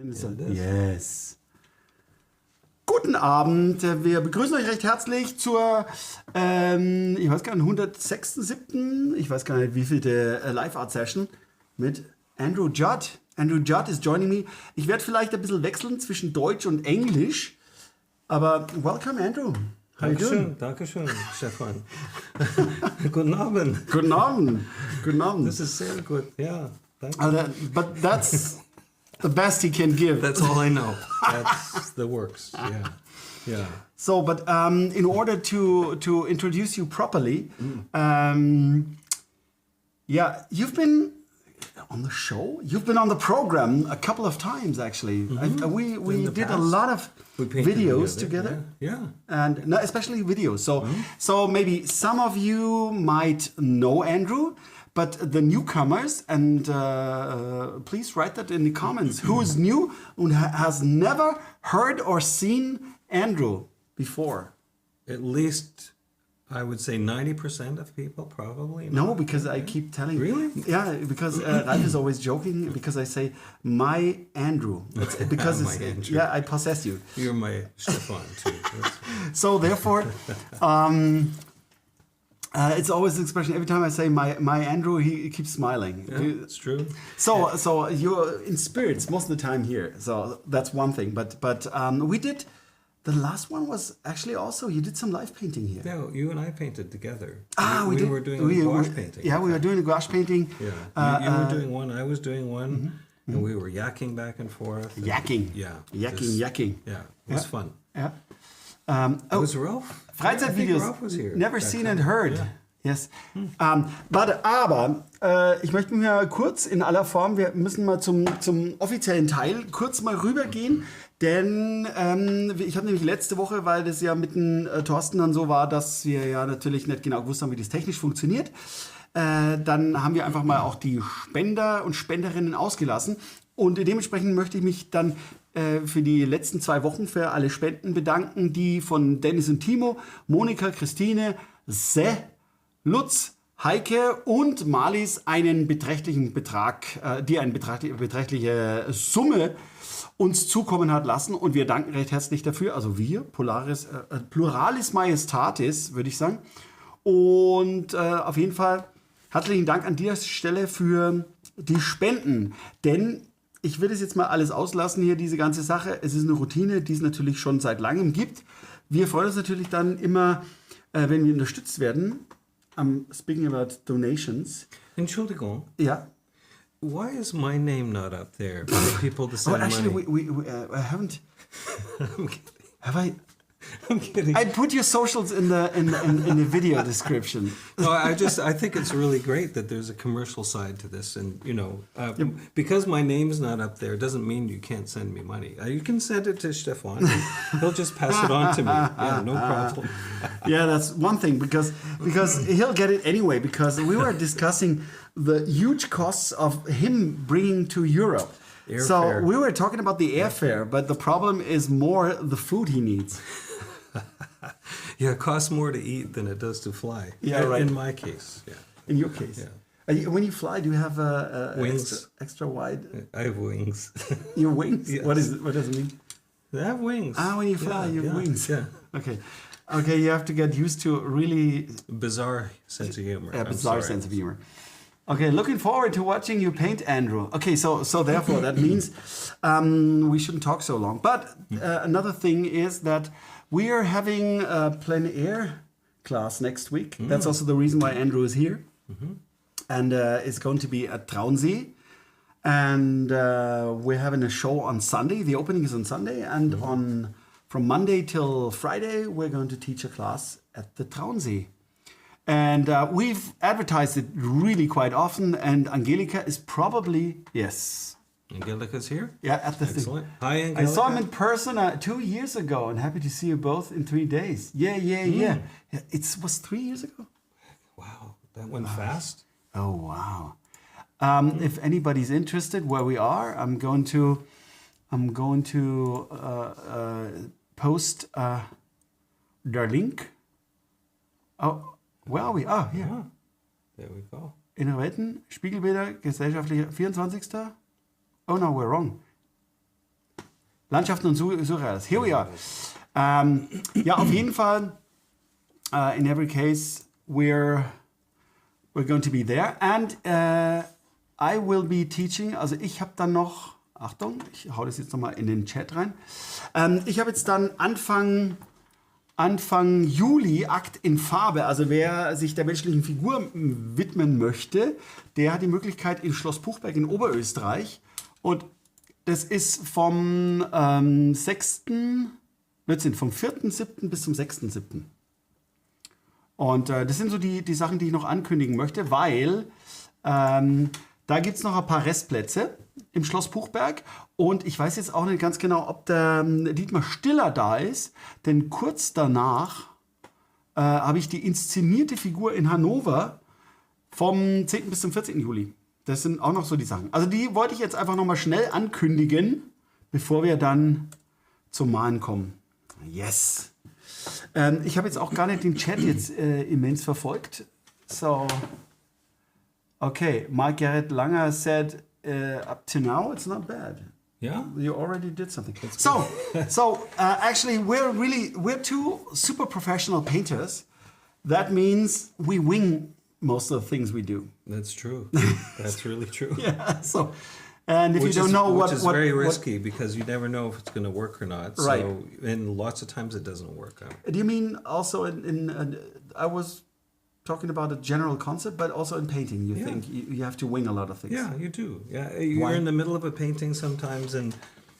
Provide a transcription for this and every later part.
Yes. Guten Abend, wir begrüßen euch recht herzlich zur, ich weiß gar nicht, 106.7., ich weiß gar nicht, wie viel der Live-Art-Session mit Andrew Judd. Andrew Judd is joining me. Ich werde vielleicht ein bisschen wechseln zwischen Deutsch und Englisch, aber welcome Andrew. How you doing? Dankeschön, Stefan. Guten Abend. Guten Abend. Guten Abend. Das ist sehr gut, ja. Danke. But that's the best he can give. That's all I know. That's the works. Yeah. So, but in order to introduce you properly, you've been on the show. You've been on the program a couple of times, actually. We did a lot of videos together. Yeah. And no, especially videos. So maybe some of you might know Andrew. But the newcomers, and please write that in the comments, who is new and has never heard or seen Andrew before? At least, I would say 90% of people probably. No, because I keep telling. Really? Yeah, because Ralph is always joking because I say, my Andrew. It's because My Andrew. Yeah, I possess you. You're my Stefan, too. So therefore... it's always the expression. Every time I say my Andrew, he keeps smiling. Yeah, it's true. So you're in spirits most of the time here. So that's one thing. But we did. The last one was actually also you did some live painting here. No, you and I painted together. We did. were doing a gouache painting. Yeah, we were doing a gouache painting. Yeah, you were doing one. I was doing one, and we were yakking back and forth. Yakking. Yeah. Yakking. Yeah, it was fun. Yeah. Was Ralph? Freizeitvideos, Ralph was here. never seen and heard. Yeah. Yes. Aber ich möchte mir kurz in aller Form, wir müssen mal zum offiziellen Teil kurz mal rübergehen, denn ich habe nämlich letzte Woche, weil das ja mit dem Thorsten dann so war, dass wir ja natürlich nicht genau gewusst haben, wie das technisch funktioniert, dann haben wir einfach mal auch die Spender und Spenderinnen ausgelassen und dementsprechend möchte ich mich dann für die letzten 2 Wochen für alle Spenden bedanken, die von Dennis und Timo, Monika, Christine, Lutz, Heike und Marlies einen beträchtlichen Betrag, die eine beträchtliche Summe uns zukommen hat lassen. Und wir danken recht herzlich dafür. Also wir, Pluralis Majestatis, würde ich sagen. Und auf jeden Fall herzlichen Dank an dieser Stelle für die Spenden. Denn ich will das jetzt mal alles auslassen hier, diese ganze Sache. Es ist eine Routine, die es natürlich schon seit langem gibt. Wir freuen uns natürlich dann immer, wenn wir unterstützt werden. I'm speaking about donations. Entschuldigung. Yeah. Why is my name not up there for people to send actually, money? we haven't. Have I? I'm kidding. I put your socials in the video description. No, I think it's really great that there's a commercial side to this, and because my name's not up there doesn't mean you can't send me money. You can send it to Stefan. He'll just pass it on to me. Yeah, no problem. Yeah, that's one thing because he'll get it anyway. Because we were discussing the huge costs of him bringing to Europe. Airfare. So we were talking about the airfare, but the problem is more the food he needs. Yeah, it costs more to eat than it does to fly. Yeah, right. In my case, yeah. In your case, yeah. When you fly, do you have wings? Extra wide? I have wings. Your wings? Yes. What does it mean? I have wings. When you fly, you have wings. Yeah. Okay, you have to get used to really bizarre sense of humor. Bizarre sense of humor. Okay, looking forward to watching you paint, Andrew. Okay, so therefore that means we shouldn't talk so long. But another thing is that we are having a plein air class next week. That's also the reason why Andrew is here. And it's going to be at Traunsee. And we're having a show on Sunday. The opening is on Sunday. And from Monday till Friday, we're going to teach a class at the Traunsee. And we've advertised it really quite often. And Angelika is probably, yes. Angelica's here? Yeah, at the Excellent. thing. Hi, Angelica. I saw him in person 2 years ago, and happy to see you both in 3 days. Yeah. It was 3 years ago. Wow, that went fast. Oh, wow. If anybody's interested where we are, I'm going to post the link. Oh, where are we? Oh, here. Ah, there we go. Innoventen, Spiegelbilder, gesellschaftlicher 24. Oh no, we're wrong. Landschaften und Surreales. Here we are. Ja, auf jeden Fall, in every case, we're going to be there. And I will be teaching, also ich habe dann noch, Achtung, ich hau das jetzt nochmal in den Chat rein. Ich habe jetzt dann Anfang Juli Akt in Farbe. Also wer sich der menschlichen Figur widmen möchte, der hat die Möglichkeit in Schloss Puchberg in Oberösterreich. Und das ist vom 4.7. bis zum 6.7. Und das sind so die Sachen, die ich noch ankündigen möchte, weil da gibt es noch ein paar Restplätze im Schloss Puchberg. Und ich weiß jetzt auch nicht ganz genau, ob der Dietmar Stiller da ist, denn kurz danach habe ich die inszenierte Figur in Hannover vom 10. bis zum 14. Juli. Das sind auch noch so die Sachen. Also die wollte ich jetzt einfach nochmal schnell ankündigen, bevor wir dann zum Malen kommen. Yes! Ich habe jetzt auch gar nicht den Chat jetzt immens verfolgt. So, okay, Mike Gerrit Langer said, up to now, it's not bad. Yeah? You already did something. So actually, we're two super professional painters. That means we wing most of the things we do. That's true. That's really true. Yeah. So, and if Which you don't know which is very risky because you never know if it's going to work or not. Right. So, and lots of times it doesn't work out. Do you mean also I was talking about a general concept, but also in painting, you think you have to wing a lot of things. Yeah, you do. Yeah, you're in the middle of a painting sometimes, and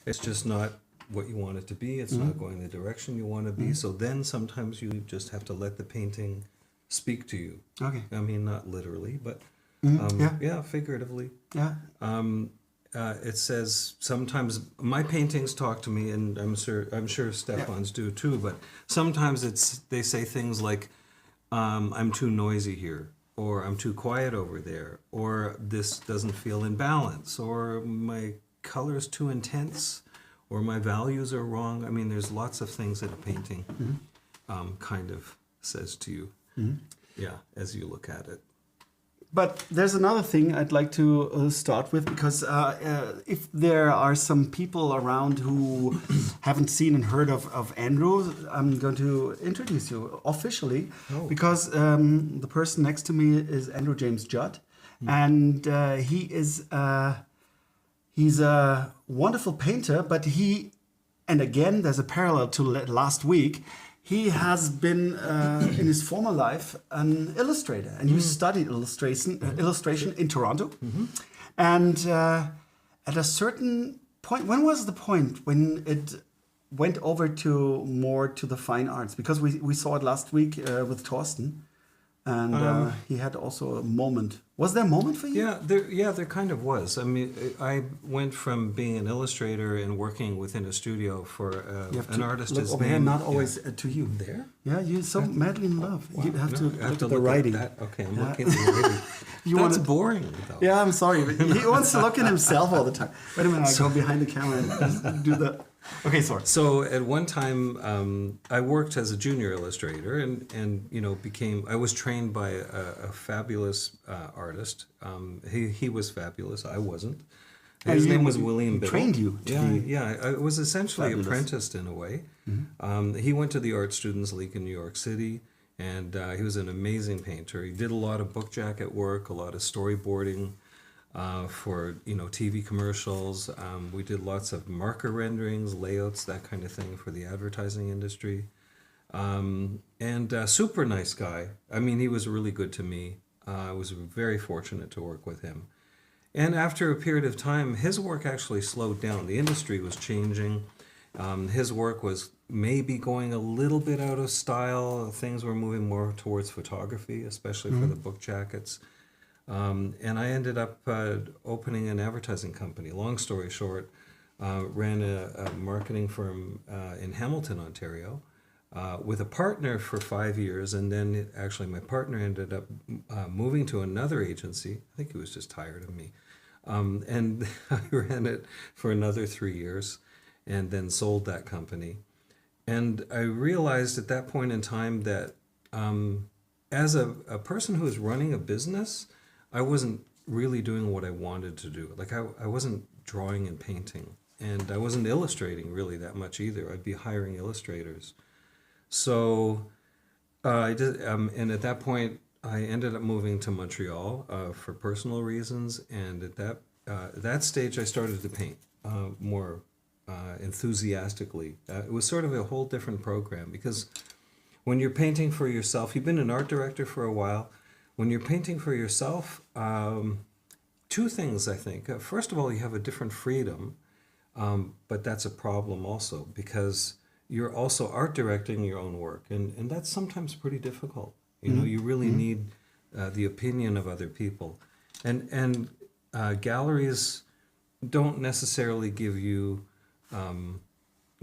it's just not what you want it to be. It's not going the direction you want to be. So then sometimes you just have to let the painting speak to you. Okay. I mean, not literally, but figuratively. Yeah. It says sometimes my paintings talk to me, and I'm sure Stefan's do too. But sometimes they say things like, I'm too noisy here, or I'm too quiet over there, or this doesn't feel in balance, or my color's too intense, or my values are wrong. I mean, there's lots of things that a painting kind of says to you, as you look at it. But there's another thing I'd like to start with, because if there are some people around who haven't seen and heard of Andrew, I'm going to introduce you officially, because the person next to me is Andrew James Judd, and he's a wonderful painter, but and again, there's a parallel to last week. He has been, in his former life, an illustrator, and you studied illustration in Toronto. And at a certain point, when was the point when it went over to more to the fine arts? Because we saw it last week with Torsten, and he had also a moment. Was there a moment for you? There kind of was. I mean, I went from being an illustrator and working within a studio for an artist. Look over here, not always to you. There? Yeah, you're so madly in love. Wow. You have to look at the look writing. At that. Okay, I'm looking at the writing. That's boring, though. Yeah, I'm sorry, but he wants to look at himself all the time. Wait a minute, I'll go behind the camera and just do that. Okay, sorry. So at one time, I worked as a junior illustrator, and I was trained by a fabulous artist. He was fabulous. I wasn't. His name was William Biddle. Trained you? I was essentially Fabulous. apprenticed in a way. He went to the Art Students League in New York City, and he was an amazing painter. He did a lot of book jacket work, a lot of storyboarding. For TV commercials. We did lots of marker renderings, layouts, that kind of thing for the advertising industry. And super nice guy. I mean, he was really good to me. I was very fortunate to work with him. And after a period of time, his work actually slowed down. The industry was changing. His work was maybe going a little bit out of style. Things were moving more towards photography, especially for the book jackets. And I ended up opening an advertising company. Long story short, ran a marketing firm in Hamilton, Ontario, with a partner for 5 years. And then actually my partner ended up moving to another agency. I think he was just tired of me. And I ran it for another 3 years and then sold that company. And I realized at that point in time that as a person who is running a business, I wasn't really doing what I wanted to do. Like I wasn't drawing and painting and I wasn't illustrating really that much either. I'd be hiring illustrators. So I did, and at that point, I ended up moving to Montreal for personal reasons, and at that stage, I started to paint more enthusiastically. It was sort of a whole different program, because when you're painting for yourself, you've been an art director for a while. When you're painting for yourself, two things, I think. First of all, you have a different freedom, but that's a problem also, because you're also art directing your own work, and that's sometimes pretty difficult. You know, you really need the opinion of other people. And galleries don't necessarily give you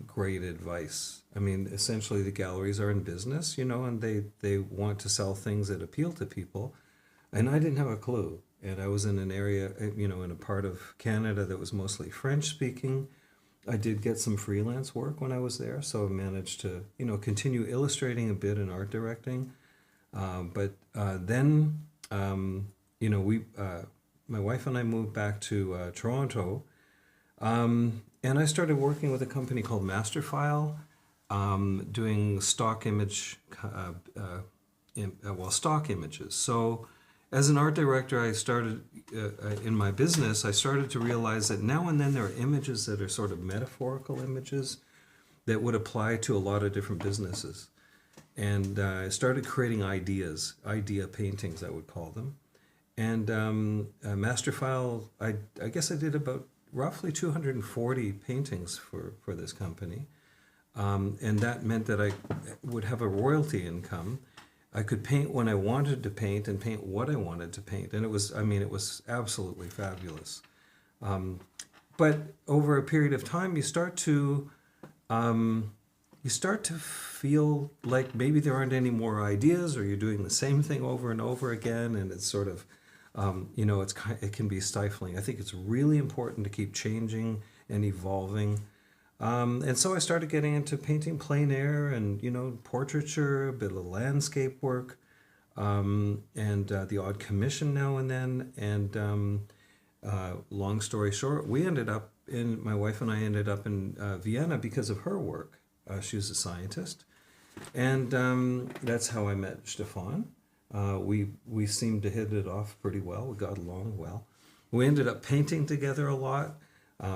great advice. I mean, essentially the galleries are in business, you know, and they want to sell things that appeal to people. And I didn't have a clue. And I was in an area, you know, in a part of Canada that was mostly French speaking. I did get some freelance work when I was there, so I managed to, you know, continue illustrating a bit and art directing. But then, you know, my wife and I moved back to Toronto, and I started working with a company called Masterfile, doing stock image, stock images. So as an art director, I started, in my business, I started to realize that now and then there are images that are sort of metaphorical images that would apply to a lot of different businesses. And I started creating idea paintings, I would call them. And Masterfile, I guess I did about roughly 240 paintings for this company. And that meant that I would have a royalty income. I could paint when I wanted to paint and paint what I wanted to paint. And it was absolutely fabulous. But over a period of time, you start to feel like maybe there aren't any more ideas, or you're doing the same thing over and over again, and it's sort of, you know, it can be stifling. I think it's really important to keep changing and evolving. And so I started getting into painting plein air and, you know, portraiture, a bit of landscape work, and the odd commission now and then. And long story short, my wife and I ended up in Vienna because of her work. She was a scientist, and that's how I met Stefan. We seemed to hit it off pretty well. We got along well. We ended up painting together a lot.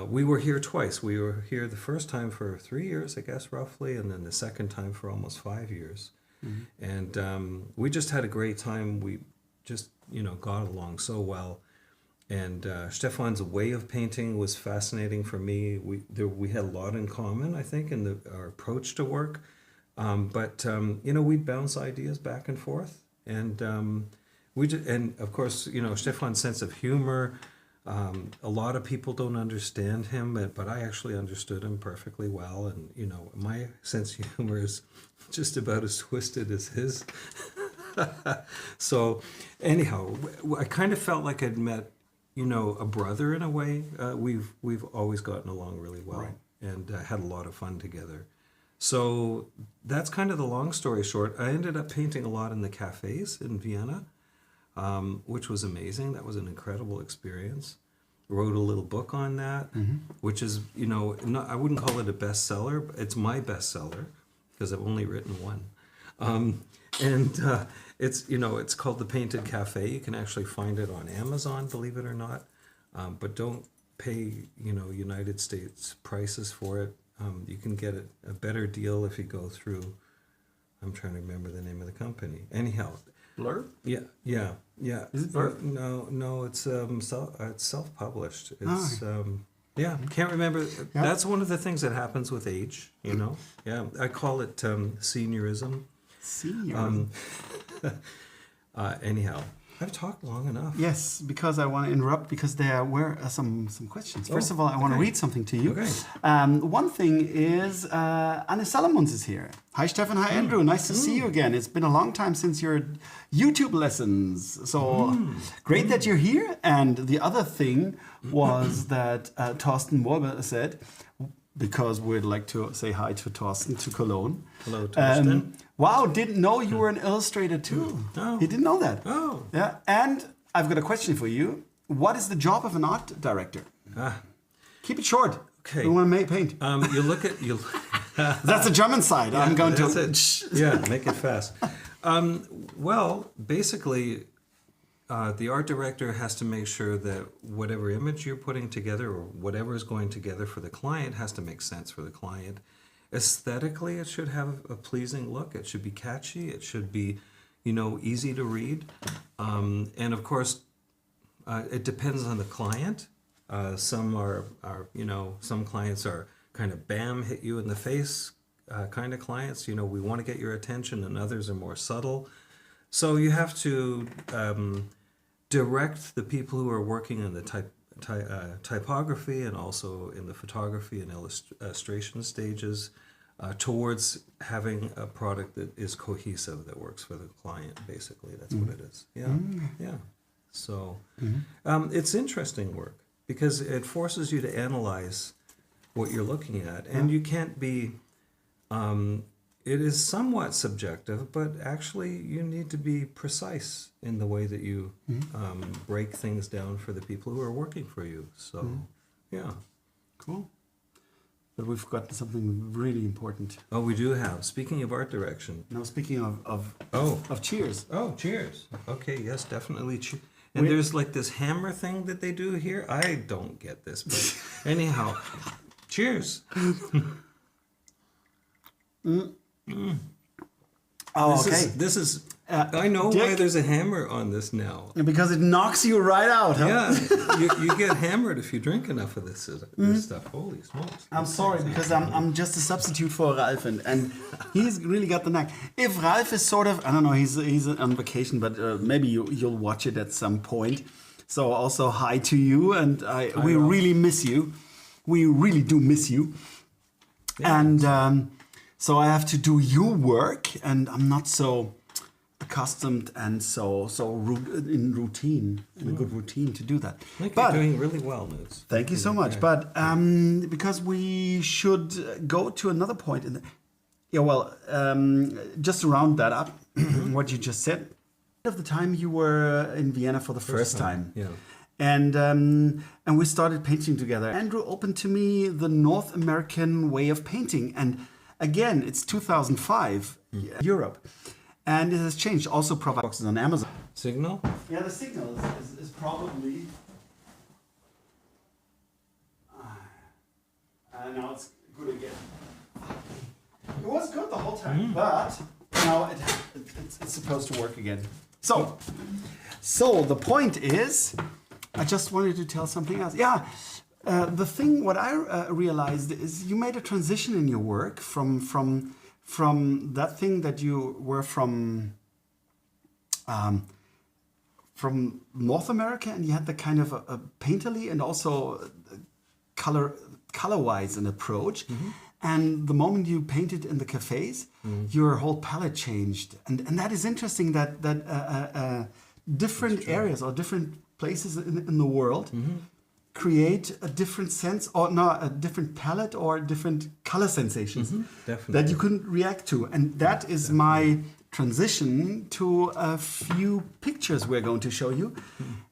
We were here twice. We were here the first time for 3 years, I guess, roughly, and then the second time for almost 5 years. Mm-hmm. And we just had a great time. We just, you know, got along so well. And Stefan's way of painting was fascinating for me. We had a lot in common, I think, in our approach to work. But you know, we'd bounce ideas back and forth. And and of course, you know, Stefan's sense of humor. A lot of people don't understand him, but I actually understood him perfectly well. And, you know, my sense of humor is just about as twisted as his. So anyhow, I kind of felt like I'd met, you know, a brother in a way. We've always gotten along really well, right, and had a lot of fun together. So that's kind of the long story short. I ended up painting a lot in the cafes in Vienna, which was amazing. That was an incredible experience. Wrote a little book on that, mm-hmm, which is, you know, I wouldn't call it a bestseller, but it's my bestseller because I've only written one. It's, you know, it's called The Painted Cafe. You can actually find it on Amazon, believe it or not. But don't pay, you know, United States prices for it. You can get a better deal if you go through, I'm trying to remember the name of the company. Anyhow. Blur? Yeah. Is it Blur? No, it's self-published. It's, yeah, can't remember. Yep. That's one of the things that happens with age, you know. Yeah, I call it seniorism. Seniorism. Anyhow, I've talked long enough. Yes, because I want to interrupt because there were some questions. First of all, I want to read something to you. Okay. One thing is Anne Salomons is here. Hi, Stefan. Hi, Andrew. Nice to see you again. It's been a long time since your YouTube lessons. So great that you're here. And the other thing was that Thorsten Morbe said, because we'd like to say hi to Thorsten, to Cologne. Hello, Thorsten. Wow, didn't know you were an illustrator too. Oh. He didn't know that. Oh. Yeah, and I've got a question for you. What is the job of an art director? Keep it short. Okay. We want to paint. You look at you. That's the German side. I'm going to. Yeah, make it fast. Well, basically, the art director has to make sure that whatever image you're putting together or whatever is going together for the client has to make sense for the client. Aesthetically, it should have a pleasing look. It should be catchy. It should be, easy to read. And of course, it depends on the client. Some are some clients are kind of bam, hit you in the face kind of clients. We want to get your attention, and others are more subtle. So you have to direct the people who are working in the typography and also in the photography and illustration stages towards having a product that is cohesive, that works for the client, basically. That's what it is. Yeah, yeah. So it's interesting work because it forces you to analyze what you're looking at. And you can't be... it is somewhat subjective, but actually you need to be precise in the way that you break things down for the people who are working for you. So, yeah. Cool. But we've got something really important. Oh, we do have. Speaking of art direction. Now, speaking of cheers. Oh, cheers. Okay, yes, definitely. And there's like this hammer thing that they do here. I don't get this, but anyhow, cheers. Oh, this is I know Dick, why there's a hammer on this now. Because it knocks you right out, huh? Yeah, you get hammered if you drink enough of this stuff. Holy smokes. I'm sorry, because I'm just a substitute for Ralph, and he's really got the knack. If Ralph is sort of, I don't know, he's on vacation, but maybe you'll watch it at some point. So also hi to you, and we really miss you. We really do miss you. Yeah. And so I have to do your work, and I'm not so accustomed and so in a good routine to do that. I think you're doing really well, Nütz. Thank you so much. But because we should go to another point in just to round that up, what you just said. Of the time you were in Vienna for the first time. Yeah. And we started painting together. Andrew opened to me the North American way of painting, and again, it's 2005, Europe. And it has changed. Also, provide boxes on Amazon. Signal? Yeah, the signal is probably... now it's good again. It was good the whole time, but now it's supposed to work again. So the point is, I just wanted to tell something else. Yeah. The thing, what I realized is you made a transition in your work from that thing that you were from North America, and you had the kind of a painterly and also color-wise an approach. And the moment you painted in the cafes, your whole palette changed. And that is interesting that different areas or different places in the world create a different sense, or no, a different palette or different color sensations that you couldn't react to. And that is my transition to a few pictures we're going to show you.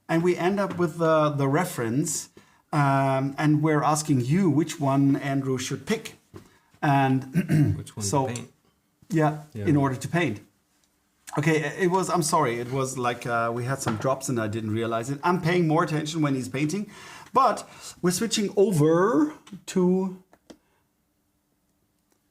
And we end up with the reference, and we're asking you which one Andrew should pick. And which one to paint? Yeah, in order to paint. Okay, I'm sorry, it was like we had some drops and I didn't realize it. I'm paying more attention when he's painting, but we're switching over to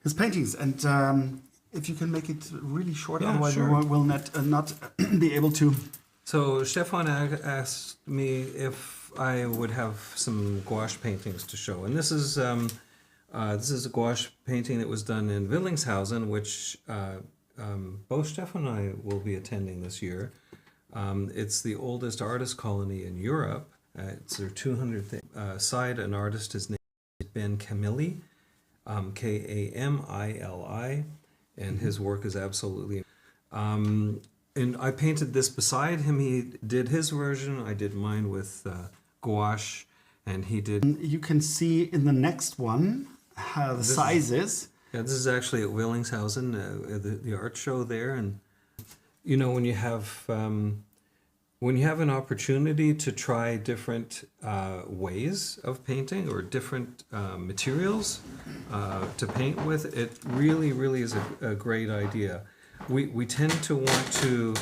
his paintings. And if you can make it really short, otherwise we will not be able to. So Stefan asked me if I would have some gouache paintings to show. And this is a gouache painting that was done in Willingshausen, which both Stefan and I will be attending this year. It's the oldest artist colony in Europe. It's their 200th side. An artist, his name is Ben Camilli, Kamili, and his work is absolutely... and I painted this beside him. He did his version. I did mine with gouache, and he did... You can see in the next one the sizes. Yeah, this is actually at Willingshausen, the art show there. And, you know, when you have when you have an opportunity to try different ways of painting or different materials to paint with, it really, really is a great idea. We tend to want to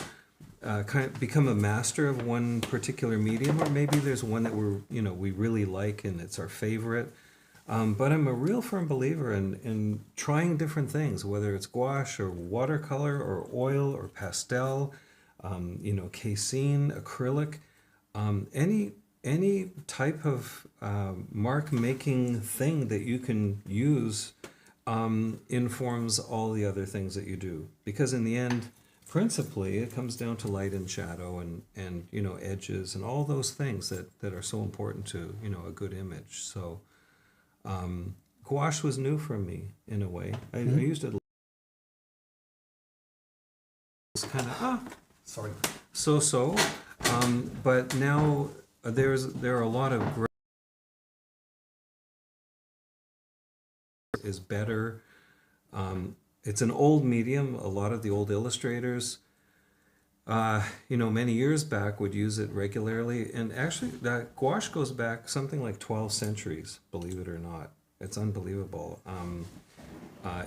kind of become a master of one particular medium, or maybe there's one that we really like and it's our favorite. But I'm a real firm believer in trying different things, whether it's gouache or watercolor or oil or pastel, casein, acrylic, any type of mark making thing that you can use informs all the other things that you do. Because in the end, principally, it comes down to light and shadow and edges and all those things that are so important to a good image. So gouache was new for me in a way. I used it. It's kind of so, but now there are a lot of great is better. It's an old medium. A lot of the old illustrators, many years back would use it regularly. And actually, that gouache goes back something like 12 centuries, believe it or not. It's unbelievable.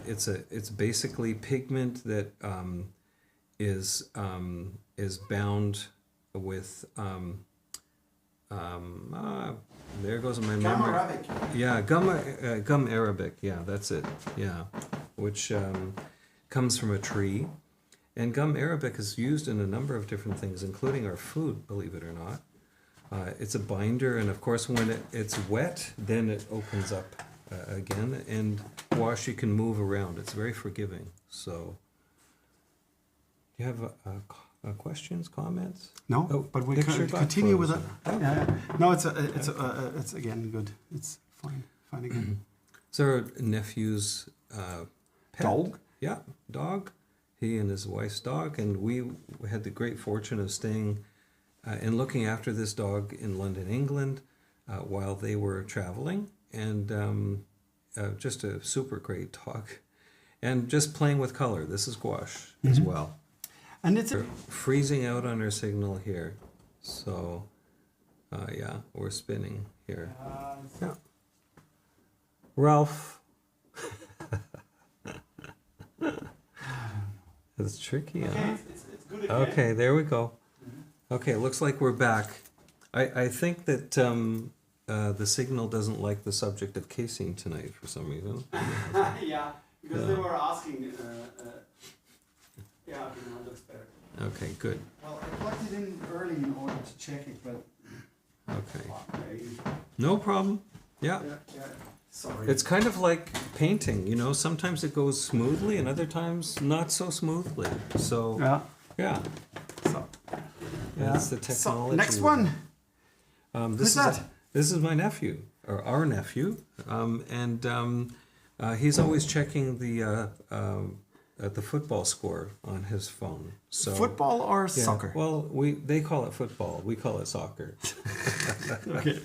It's basically pigment that is bound with there goes my memory. Gum Arabic. Yeah, gum Arabic. Yeah, that's it. Yeah, which comes from a tree, and gum Arabic is used in a number of different things, including our food. Believe it or not, it's a binder, and of course, when it's wet, then it opens up again. And gouache you can move around. It's very forgiving. So, do you have questions, comments? No, but we can continue with it. Yeah. No, it's again good. It's fine again. It's our nephew's pet. Dog? Yeah, dog. He and his wife's dog, and we had the great fortune of staying and looking after this dog in London, England, while they were traveling, and just a super great dog, and just playing with color. This is gouache as well. And it's freezing out on our signal here, so yeah, we're spinning here. Yeah, Ralph. It's tricky, huh? it's good again. Okay, there we go. Okay, looks like we're back. I think that the signal doesn't like the subject of casein tonight for some reason. Yeah, because they were asking. Yeah, okay, now it looks better. Okay, good. Well, I plugged it in early in order to check it, but... Okay. No problem. Yeah. Yeah. Sorry. It's kind of like painting, sometimes it goes smoothly and other times not so smoothly. So, yeah. So, that's the technology. So, next one. Who's that? This is my nephew, or our nephew. And he's always checking the football score on his phone. So football or soccer? Well, they call it football. We call it soccer. Okay.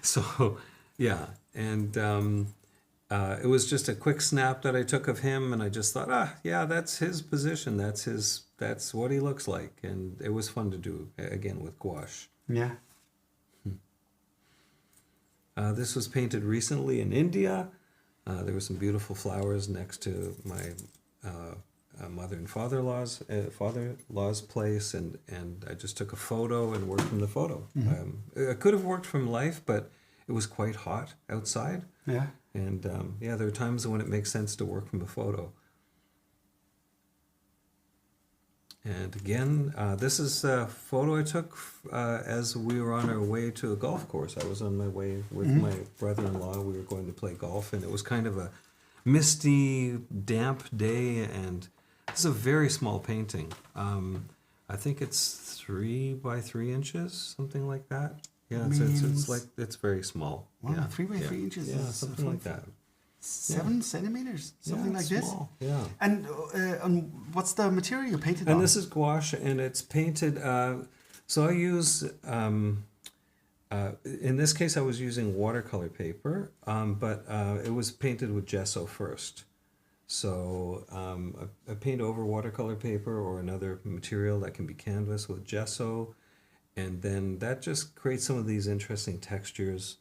So, yeah, and it was just a quick snap that I took of him, and I just thought, yeah, that's his position. That's what he looks like, and it was fun to do again with gouache. Yeah. This was painted recently in India. There were some beautiful flowers next to my mother and father-in-law's place, and I just took a photo and worked from the photo. I could have worked from life, but it was quite hot outside. Yeah. And there are times when it makes sense to work from a photo. And again, this is a photo I took as we were on our way to a golf course. I was on my way with my brother-in-law. We were going to play golf, and it was kind of a misty, damp day, and this is a very small painting. I think it's 3 by 3 inches, something like that. Yeah, it's very small. Wow, yeah. 3 by 3 inches. Yeah, something like that. 7 centimeters, something like small. this. Yeah. And what's the material you painted on? And this is gouache, and it's painted. So I use. In this case, I was using watercolor paper, but it was painted with gesso first. So I paint over watercolor paper or another material that can be canvas with gesso, And then that just creates some of these interesting textures.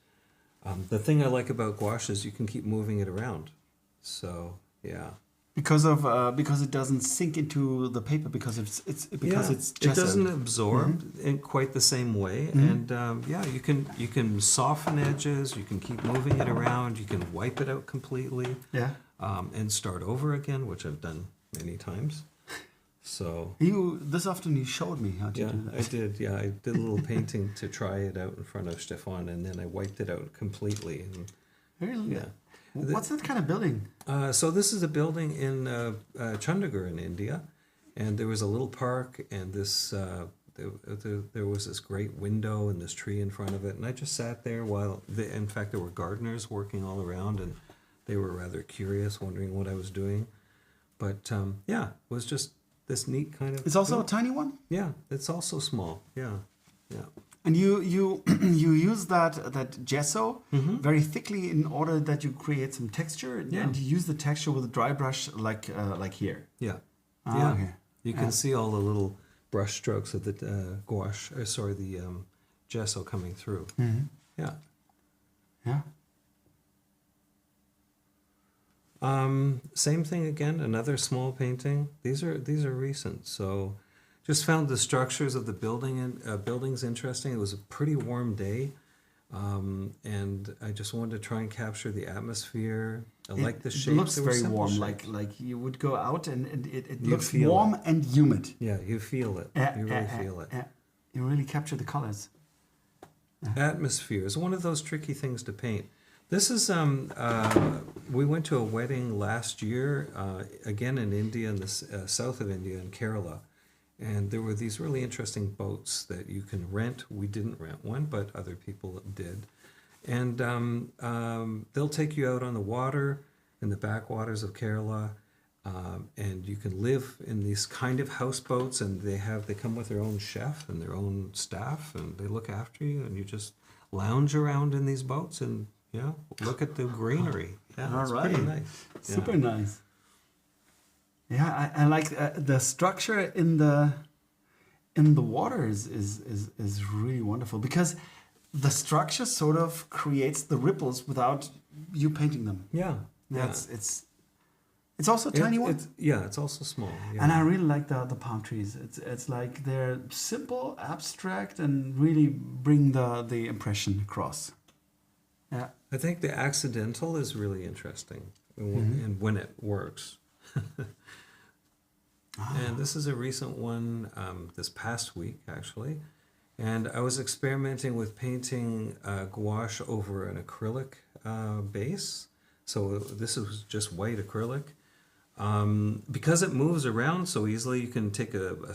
The thing I like about gouache is you can keep moving it around. So, yeah. Because it doesn't sink into the paper because it's it doesn't absorb in quite the same way, and you can soften edges, you can keep moving it around, you can wipe it out completely, and start over again, which I've done many times. So this afternoon you showed me how to do that. I did. Yeah, I did a little painting to try it out in front of Stefan, and then I wiped it out completely. And, really? Yeah. What's that kind of building? So this is a building in Chandigarh in India, and there was a little park, and this there was this great window and this tree in front of it, and I just sat there while in fact there were gardeners working all around, and they were rather curious, wondering what I was doing. But it was just this neat kind of. It's also a tiny one. Yeah, it's also small. Yeah. And you use that gesso very thickly in order that you create some texture, and you use the texture with a dry brush like here. Yeah. Okay. You can see all the little brush strokes of the gouache. The gesso coming through. Yeah. Yeah. Same thing again. Another small painting. These are recent. So. Just found the structures of the buildings interesting. It was a pretty warm day, and I just wanted to try and capture the atmosphere. I like the shapes. It looks very warm, like you would go out and it looks warm and humid. Yeah, you feel it. You really feel it. You really capture the colors. Atmosphere is one of those tricky things to paint. This is we went to a wedding last year, again in India, in the south of India, in Kerala. And there were these really interesting boats that you can rent. We didn't rent one, but other people did. And they'll take you out on the water, in the backwaters of Kerala, and you can live in these kind of houseboats, and they come with their own chef and their own staff, and they look after you, and you just lounge around in these boats and look at the greenery. Yeah, it's pretty nice. Super nice. Yeah, I like the structure in the water is really wonderful, because the structure sort of creates the ripples without you painting them. Yeah. It's also a tiny one. It's also small. Yeah. And I really like the palm trees. It's like they're simple, abstract, and really bring the impression across. Yeah. I think the accidental is really interesting, and when it works. And this is a recent one this past week, actually. And I was experimenting with painting gouache over an acrylic base. So this is just white acrylic. Because it moves around so easily, you can take a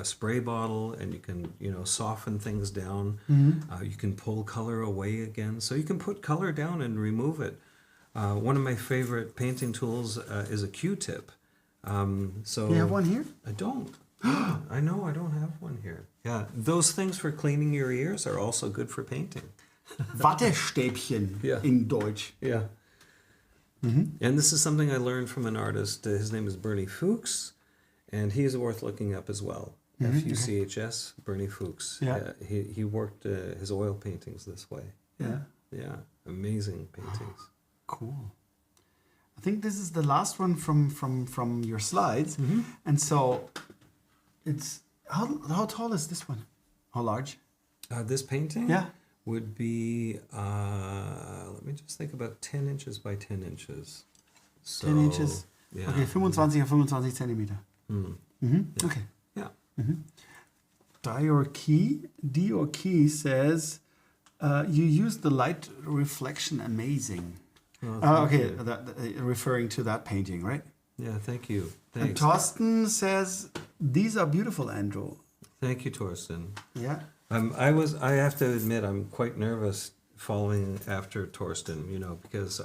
spray bottle and you can soften things down. You can pull color away again. So you can put color down and remove it. One of my favorite painting tools is a Q-tip. So you have one here? I don't. I know I don't have one here. Yeah, those things for cleaning your ears are also good for painting. Wattestäbchen in Deutsch. Yeah. And this is something I learned from an artist. His name is Bernie Fuchs, and he's worth looking up as well. Fuchs, Bernie Fuchs. Yeah. He worked his oil paintings this way. Yeah. Amazing paintings. Cool. I think this is the last one from your slides, and so it's how tall is this one? How large? This painting? Yeah. Would be let me just think, about 10 inches by 10 inches. So, 10 inches. Yeah. Okay, 25 auf 25 Zentimeter. Okay. Yeah. Dior says you use the light reflection amazing. Okay, referring to that painting, right? Yeah, thank you. Thanks. And Torsten says, these are beautiful, Andrew. Thank you, Torsten. Yeah. I have to admit, I'm quite nervous following after Torsten, because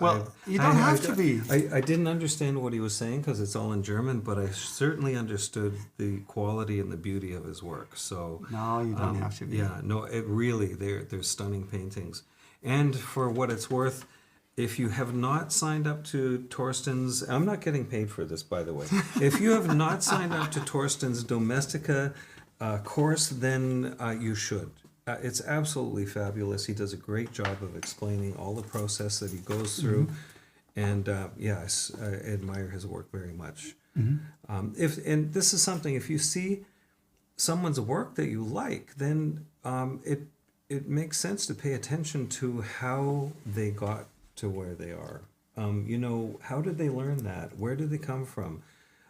you don't have to be. I didn't understand what he was saying because it's all in German, but I certainly understood the quality and the beauty of his work. So no, you don't have to be. Yeah, no, it really, they're stunning paintings. And for what it's worth, if you have not signed up to Torsten's, I'm not getting paid for this, by the way. If you have not signed up to Torsten's Domestika course, then you should. It's absolutely fabulous. He does a great job of explaining all the process that he goes through. And yes, I admire his work very much. And this is something, if you see someone's work that you like, then it makes sense to pay attention to how they got to where they are. How did they learn that? Where did they come from?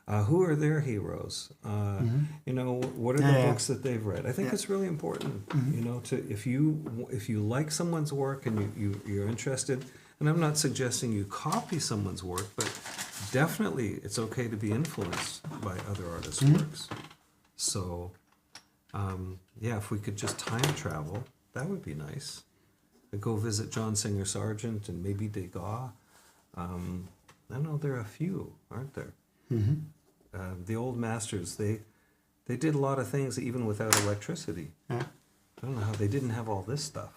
Who are their heroes? What are the books that they've read? I think it's really important, if you like someone's work and you're interested, and I'm not suggesting you copy someone's work, but definitely it's okay to be influenced by other artists' works. So, if we could just time travel, that would be nice. I'd go visit John Singer Sargent and maybe Degas. I know there are a few, aren't there? The old masters, they did a lot of things even without electricity. I don't know how they didn't have all this stuff.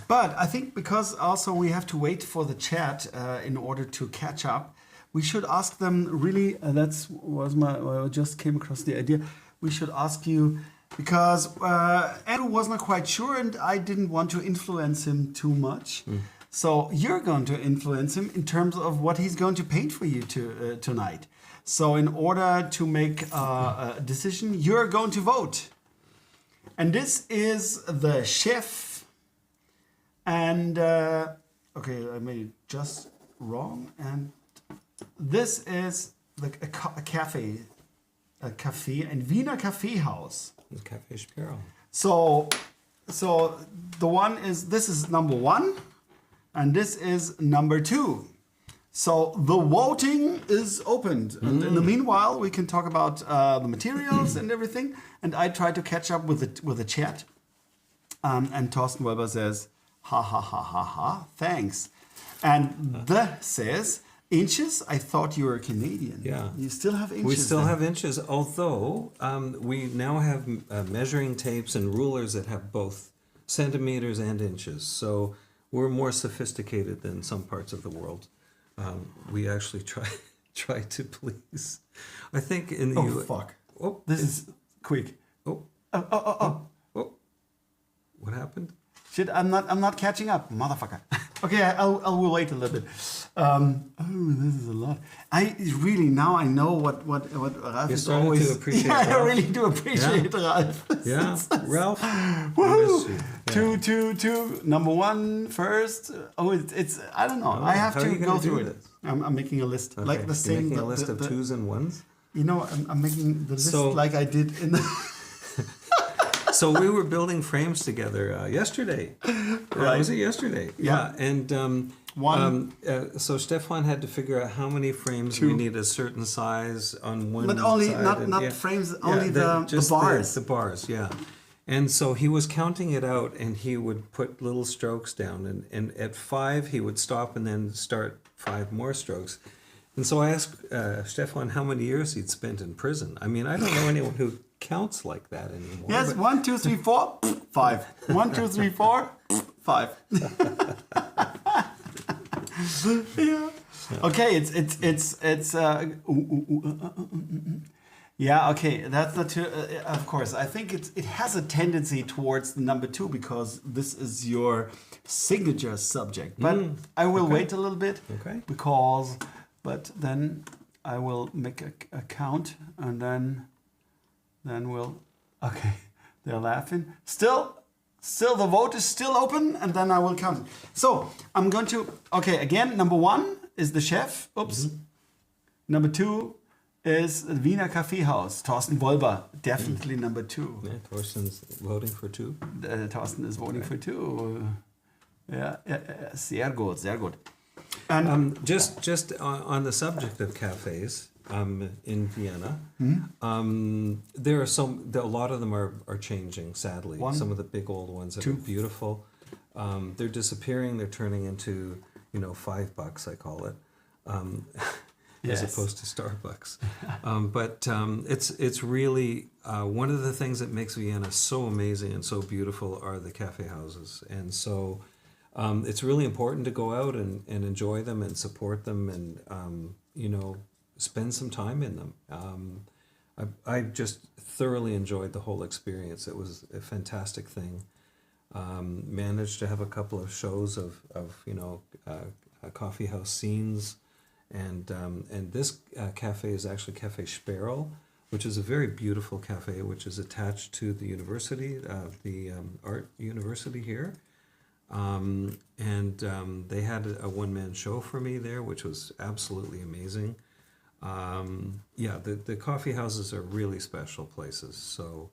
But I think because also we have to wait for the chat in order to catch up, we should ask them really, I just came across the idea, we should ask you, because Andrew was not quite sure and I didn't want to influence him too much. So you're going to influence him in terms of what he's going to paint for you tonight. So in order to make a decision, you're going to vote. And this is the chef. And, okay, I made it just wrong. And this is a cafe, ein Wiener Kaffeehaus. Café Spiro. So this is number 1, and this is number 2. So the voting is opened. And in the meanwhile, we can talk about the materials and everything. And I try to catch up with the chat. And Thorsten Wolber says, ha, ha, ha, ha, ha, thanks. And the says, inches? I thought you were Canadian. Yeah. You still have inches? We still have inches, although we now have measuring tapes and rulers that have both centimeters and inches. So we're more sophisticated than some parts of the world. We actually try to please. I think in the Oh, fuck. Oh, this is quick. Oh. What happened? Shit, I'm not catching up, motherfucker. Okay, I will wait a little bit. This is a lot. Now I know what Ralph is always. To appreciate Ralph. I really do appreciate Ralph. Yeah, Ralph. Woohoo! Two. Number 1 first. Oh, it's I don't know. I have to go through it. I'm making a list, Okay. like the same. Making a list of 2s and 1s. I'm making the list like I did in the. So we were building frames together yesterday. Right. Was it yesterday? Yeah. And so Stefan had to figure out how many frames we need a certain size on one But only side. not frames, only the bars. The bars, yeah. And so he was counting it out, and he would put little strokes down, and at 5 he would stop and then start 5 more strokes. And so I asked Stefan how many years he'd spent in prison. I mean, I don't know anyone who counts like that anymore. Yes, 1, 2, 3, 4, 5. 1, 2, 3, 4, 5. Yeah. Okay, it's yeah, okay, that's not too, of course. I think it has a tendency towards the number 2 because this is your signature subject. But I will wait a little bit but then I will make a count and then we'll, okay, they're laughing. Still the vote is still open and then I will count. So I'm going to, okay, again, number 1 is the chef. Oops. Number 2 is Wiener Kaffeehaus. Thorsten Wolber, definitely number 2. Yeah, Thorsten's voting for 2. Thorsten is voting for 2. Yeah, sehr gut, sehr gut. And just on the subject of cafes in Vienna, there are a lot of them are changing, sadly. Some of the big old ones that are beautiful, they're disappearing. They're turning into $5, I call it. As opposed to Starbucks. But it's really one of the things that makes Vienna so amazing and so beautiful are the cafe houses. And so it's really important to go out and enjoy them and support them and, spend some time in them. I just thoroughly enjoyed the whole experience. It was a fantastic thing. Managed to have a couple of shows of coffee house scenes, and this cafe is actually Cafe Sperl, which is a very beautiful cafe, which is attached to the university, the art university here. They had a one-man show for me there, which was absolutely amazing. The coffee houses are really special places. So,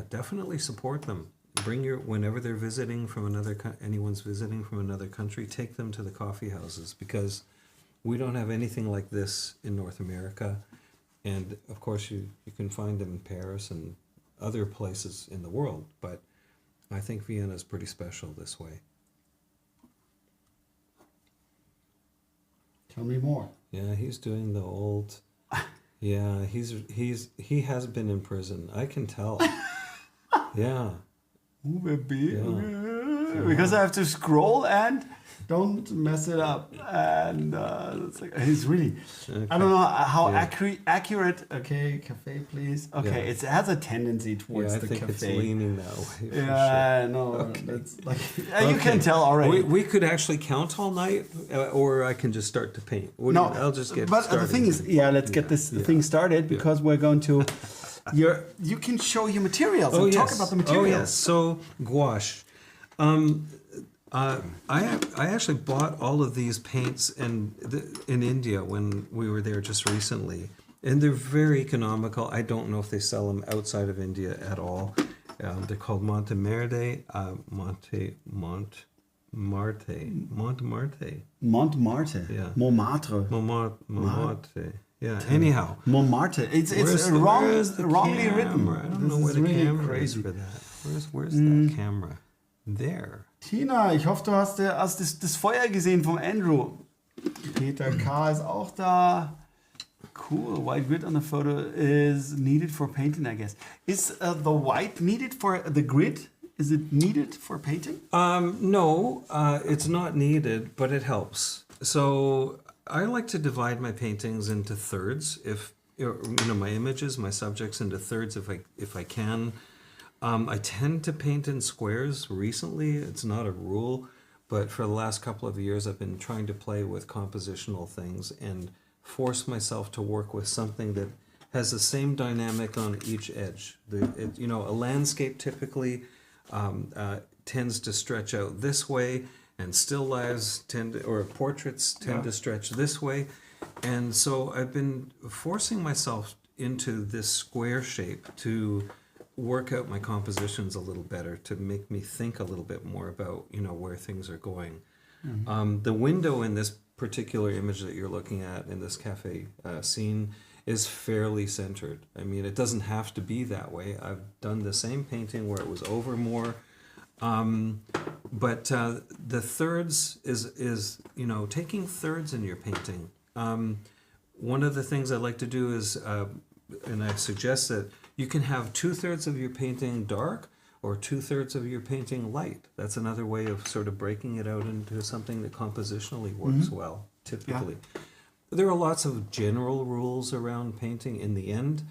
definitely support them. Whenever they're visiting from anyone's visiting from another country, take them to the coffee houses, because we don't have anything like this in North America. And of course you can find them in Paris and other places in the world, but I think Vienna is pretty special this way. Tell me more. Yeah, he's doing the old. Yeah, he has been in prison. I can tell. Yeah. Because I have to scroll and don't mess it up. And it's like, he's really, Okay. I don't know how accurate. Okay, cafe, please. Okay, Yeah. it has a tendency towards I the think cafe. it's leaning that way. For Yeah, sure. no, Okay. that's like you can tell already. We could actually count all night, or I can just start to paint. I'll just get but started. the thing is, let's get this thing started, because we're going to. You can show your materials and talk about the materials. Oh yes. So gouache. I actually bought all of these paints in India when we were there just recently, and they're very economical. I don't know if they sell them outside of India at all. They're called Montmartre. Montmartre. Yeah. Montmartre. Yeah. Anyhow, Montmartre. It's wrongly written. I don't know where the camera is for that. Where's that camera? There. Tina, ich hoffe, du hast das Feuer gesehen vom Andrew. Peter K. ist auch da. Cool. White grid on the photo is needed for painting, I guess. Is the white needed for the grid? Is it needed for painting? No, it's not needed, but it helps. So I like to divide my paintings into thirds. My images, my subjects into thirds if I can. I tend to paint in squares recently. It's not a rule, but for the last couple of years, I've been trying to play with compositional things and force myself to work with something that has the same dynamic on each edge. A landscape typically tends to stretch out this way, and still lives portraits tend to stretch this way. And so I've been forcing myself into this square shape to work out my compositions a little better, to make me think a little bit more about where things are going. Mm-hmm. The window in this particular image that you're looking at in this cafe scene is fairly centered. I mean, it doesn't have to be that way. I've done the same painting where it was over more, but the thirds is taking thirds in your painting. One of the things I like to do is, and I suggest that you can have 2/3 of your painting dark or 2/3 of your painting light. That's another way of sort of breaking it out into something that compositionally works well, typically. Yeah. There are lots of general rules around painting. In the end,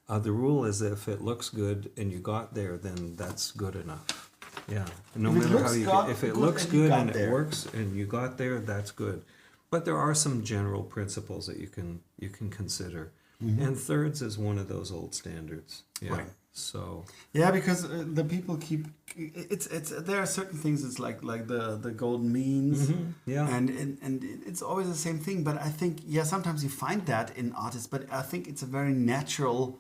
the rule is that if it looks good and you got there, then that's good enough. Yeah. No matter how if it looks good and it works and you got there, that's good. But there are some general principles that you can consider. Mm-hmm. And thirds is one of those old standards. Yeah. Right. So. Yeah, because the people keep it's there are certain things. It's like the golden means. Mm-hmm. Yeah. And it's always the same thing. But I think sometimes you find that in artists. But I think it's a very natural,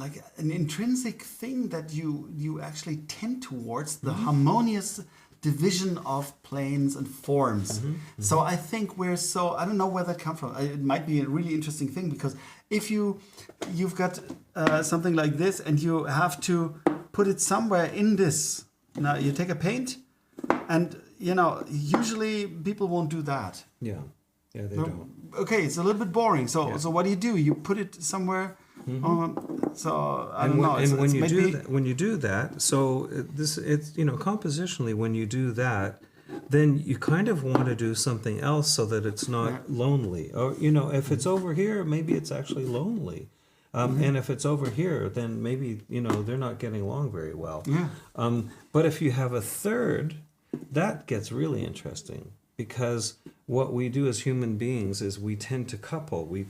like an intrinsic thing that you actually tend towards the harmonious division of planes and forms. Mm-hmm. So I think I don't know where that comes from. It might be a really interesting thing, because if you've got something like this and you have to put it somewhere in this, you take a paint, and usually people won't do that. Yeah, they don't. Okay, it's a little bit boring. So what do? You put it somewhere. Mm-hmm. So I don't know. And when you do that, so it's compositionally, when you do that, then you kind of want to do something else so that it's not lonely. Or, you know, if it's over here, maybe it's actually lonely. And if it's over here, then maybe, you know, they're not getting along very well. Yeah. But if you have a third, that gets really interesting, because what we do as human beings is we tend to couple. We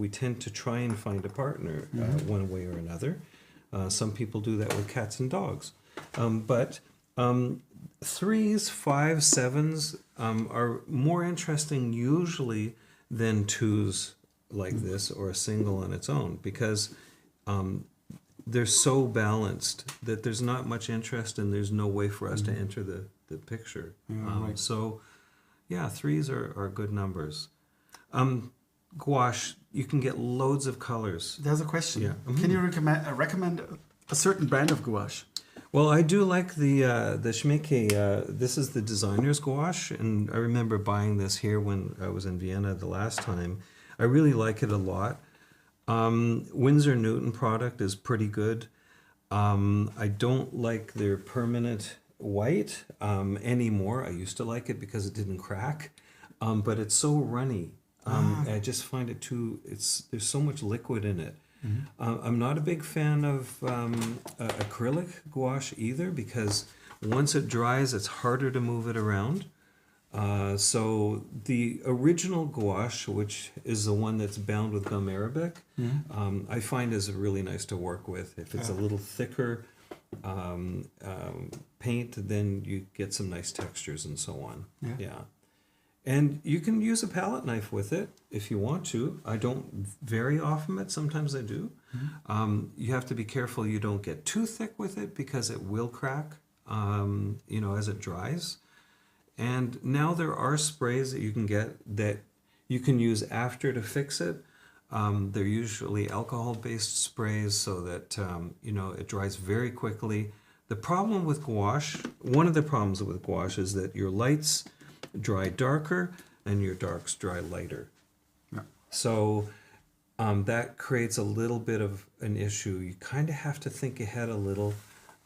tend to try and find a partner one way or another. Some people do that with cats and dogs. But 3s, 5s, 7s are more interesting usually than 2s like this, or a single on its own, because they're so balanced that there's not much interest and there's no way for us to enter the picture. Right. So, yeah, 3s are good numbers. Gouache, you can get loads of colors. There's a question. Yeah. Can you recommend a certain brand of gouache? Well, I do like the Schmicke. This is the designer's gouache, and I remember buying this here when I was in Vienna the last time. I really like it a lot. Winsor Newton product is pretty good. I don't like their permanent white anymore. I used to like it because it didn't crack, but it's so runny. I just find it there's so much liquid in it. I'm not a big fan of acrylic gouache either, because once it dries, it's harder to move it around. So the original gouache, which is the one that's bound with gum arabic, I find is really nice to work with. If it's a little thicker paint, then you get some nice textures and so on. Yeah. And you can use a palette knife with it if you want to. I don't very often, but sometimes I do. You have to be careful you don't get too thick with it, because it will crack, as it dries. And now there are sprays that you can get that you can use after to fix it. They're usually alcohol-based sprays, so that, it dries very quickly. The problem with gouache, one of the problems with gouache, is that your lights dry darker and your darks dry lighter. Yeah. So that creates a little bit of an issue. You kind of have to think ahead a little.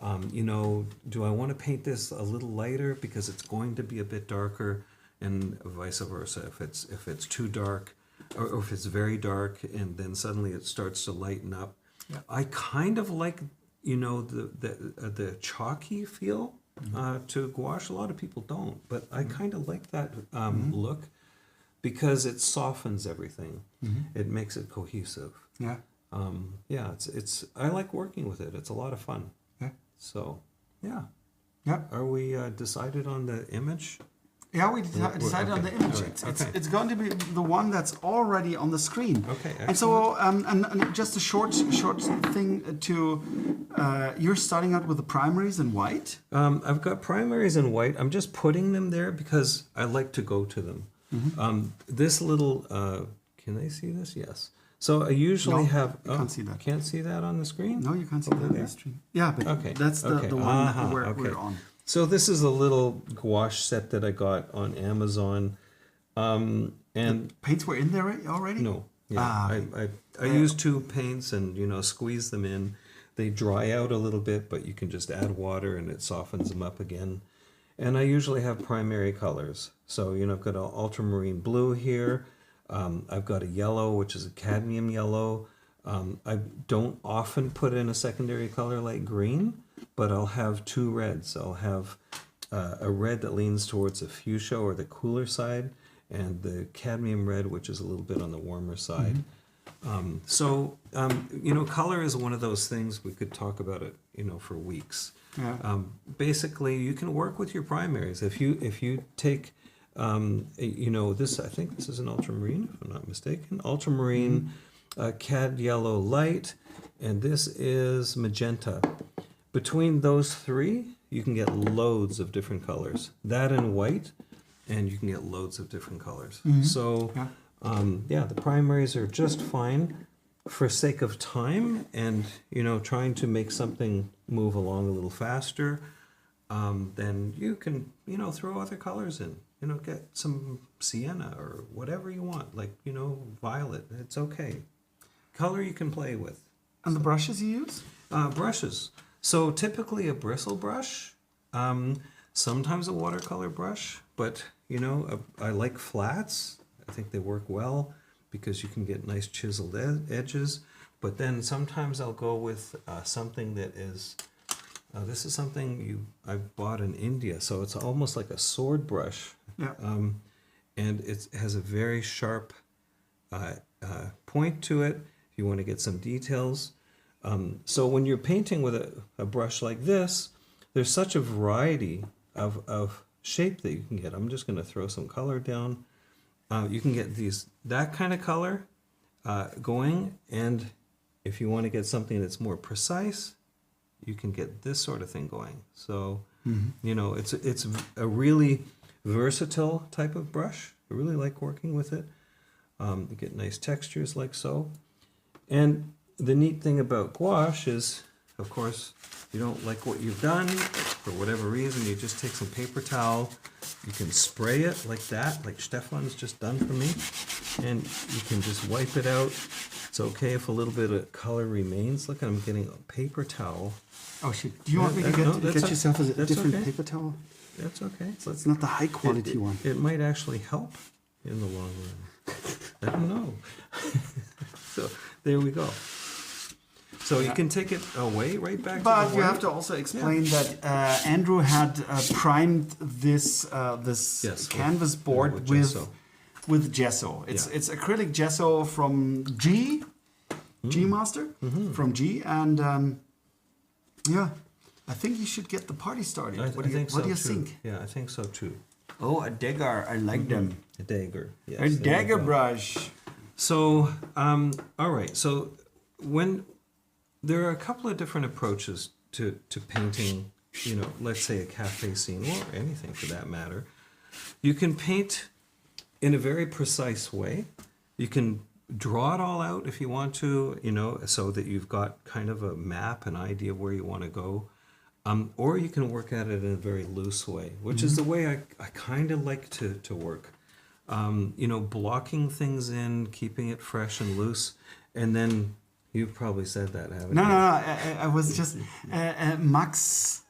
Do I want to paint this a little lighter because it's going to be a bit darker, and vice versa. If it's too dark, or if it's very dark and then suddenly it starts to lighten up. Yeah. I kind of like, the chalky feel to gouache. A lot of people don't, but I kind of like that look, because it softens everything. It makes it cohesive. Yeah. It's I like working with it. It's a lot of fun. Yeah. So, yeah. Yeah. Are we decided on the image? Yeah, we decided on the image. Right. It's going to be the one that's already on the screen. Okay, excellent. And so, and just a short thing to, you're starting out with the primaries in white? I've got primaries in white. I'm just putting them there because I like to go to them. This little, can they see this? Yes. So I usually have... you can't see that. Can't see that on the screen? No, you can't see that on the screen. Yeah, but that's the one we're on. So this is a little gouache set that I got on Amazon. And the paints were in there already? No. Yeah. I use 2 paints and, squeeze them in. They dry out a little bit, but you can just add water and it softens them up again. And I usually have primary colors. So, I've got an ultramarine blue here. I've got a yellow, which is a cadmium yellow. I don't often put in a secondary color like green, but I'll have 2 reds. I'll have a red that leans towards the fuchsia or the cooler side, and the cadmium red, which is a little bit on the warmer side. Color is one of those things we could talk about it, for weeks. Yeah. Basically, you can work with your primaries. If you take, this, I think this is an ultramarine, if I'm not mistaken. Ultramarine, cad yellow light, and this is magenta. Between those 3, you can get loads of different colors. That and white, and you can get loads of different colors. So, the primaries are just fine for sake of time and, trying to make something move along a little faster. Then you can, throw other colors in. Get some sienna or whatever you want, like, violet. It's okay. Color you can play with. And the brushes you use? Brushes. So typically a bristle brush, sometimes a watercolor brush, but you know, I like flats. I think they work well because you can get nice chiseled edges. But then sometimes I'll go with something that is, this is something I bought in India, so it's almost like a sword brush. Yeah. And it has a very sharp point to it if you want to get some details. So when you're painting with a brush like this, there's such a variety of shape that you can get. I'm just going to throw some color down. You can get that kind of color going, and if you want to get something that's more precise, you can get this sort of thing going. So, you know, it's a really versatile type of brush. I really like working with it. You get nice textures like so. And the neat thing about gouache is, of course, you don't like what you've done, for whatever reason, you just take some paper towel, you can spray it like that, like Stefan's just done for me, and you can just wipe it out. It's okay if a little bit of color remains. Look, I'm getting a paper towal. Oh shit! Do you want me to get yourself a different paper towel? That's okay. So it's not the high quality one. It might actually help in the long run. I don't know. So there we go. So you can take it away right back to the But you white. have to also explain that Andrew had primed this canvas board with gesso. It's acrylic gesso from G Master from G, and I think you should get the party started. What do you think? Yeah, I think so too. Oh, a dagger! I like them. A dagger. Yes, A dagger brush. So, all right. So when there are a couple of different approaches to painting, you know, let's say a cafe scene or anything for that matter. You can paint in a very precise way. You can draw it all out if you want to, you know, so that you've got kind of a map, an idea of where you want to go. Or you can work at it in a very loose way, which is the way I kind of like to work. You know, blocking things in, keeping it fresh and loose, and then you've probably said that, haven't you? No. I was just Max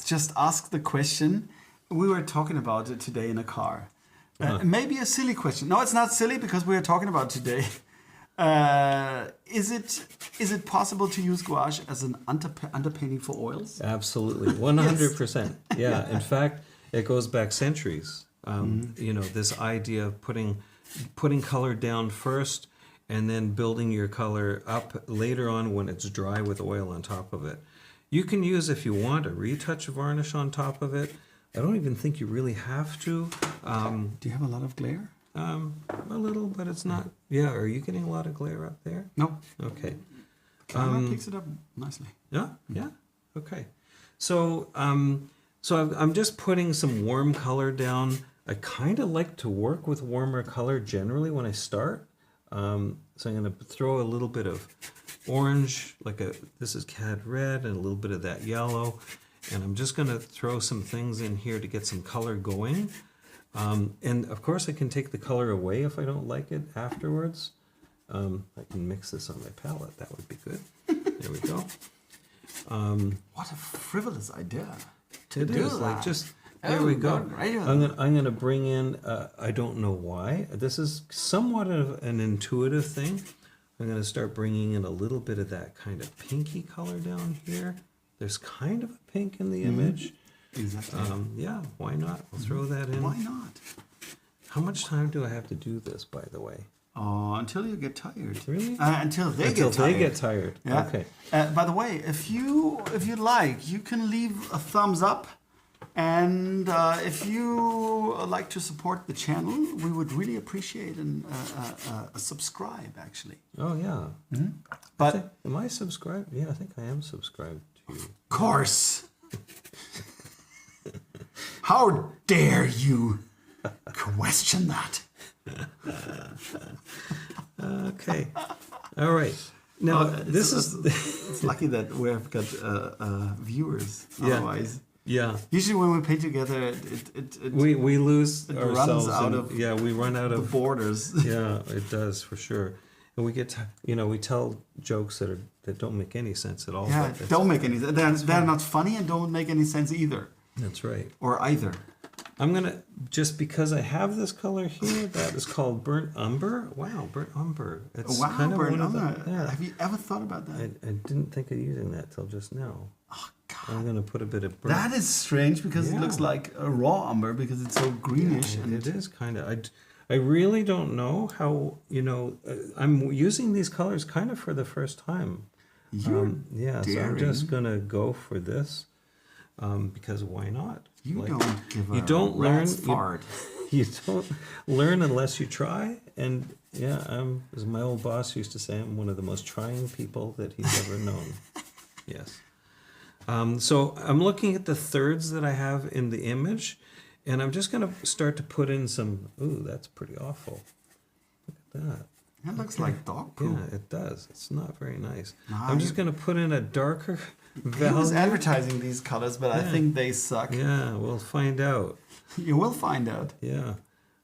just asked the question. We were talking about it today in a car. Maybe a silly question. No, it's not silly because we are talking about today. Is it possible to use gouache as an underpainting for oils? Absolutely, 100%. Yeah, in fact, it goes back centuries. You know, this idea of putting color down first and then building your color up later on when it's dry with oil on top of it. You can use, if you want, a retouch varnish on top of it. I don't even think you really have to. Do you have a lot of glare? A little, but it's not. Yeah, are you getting a lot of glare up there? No. Okay. Camera picks it up nicely. Yeah. Okay. So, I'm just putting some warm color down. I kind of like to work with warmer color generally when I start. So I'm going to throw a little bit of orange, this is cad red, and a little bit of that yellow. And I'm just going to throw some things in here to get some color going. And of course I can take the color away if I don't like it afterwards. I can mix this on my palette. That would be good. There we go. What a frivolous idea. It is like just... There we go. I'm gonna bring in, I don't know why. This is somewhat of an intuitive thing. I'm gonna start bringing in a little bit of that kind of pinky color down here. There's kind of a pink in the image. Exactly. Yeah, why not? We'll throw that in. Why not? How much time do I have to do this, by the way? Oh, until you get tired. Really? Until they get tired. Yeah. Okay. By the way, if you like, you can leave a thumbs up. And if you like to support the channel, we would really appreciate a subscribe, actually. Oh, yeah. Mm-hmm. But am I subscribed? Yeah, I think I am subscribed to you. Of course. How dare you question that? Okay. All right. Now, this is... It's lucky that we have got viewers. Otherwise... Yeah. Usually when we paint together, we lose ourselves. We run out of the borders. Yeah, it does for sure. And we get, we tell jokes that don't make any sense at all. Yeah, don't make any sense. They're not funny and don't make any sense either. That's right. Or either. I'm gonna, just because I have this color here, that is called burnt umber. Wow, burnt umber. It's Wow, kind of burnt one of umber. the, yeah. Have you ever thought about that? I didn't think of using that till just now. Oh, I'm God. gonna put a bit of burnt. That is strange because it Yeah. looks like a raw umber because it's so greenish. Yeah, and it is kind of. I really don't know how, I'm using these colors kind of for the first time. You're Yeah, so I'm daring. just going to go for this because why not? You Like, don't give a you don't learn. rat's fart. You don't learn unless you try. And yeah, as my old boss used to say, I'm one of the most trying people that he's ever known. Yes. So I'm looking at the thirds that I have in the image, and I'm just going to start to put in some. Ooh, that's pretty awful. Look at that. That looks like dog poop. Yeah, it does. It's not very nice. Nah, I'm just going to put in a darker He was value. advertising these colors, but I think they suck. Yeah, we'll find out. You will find out. Yeah.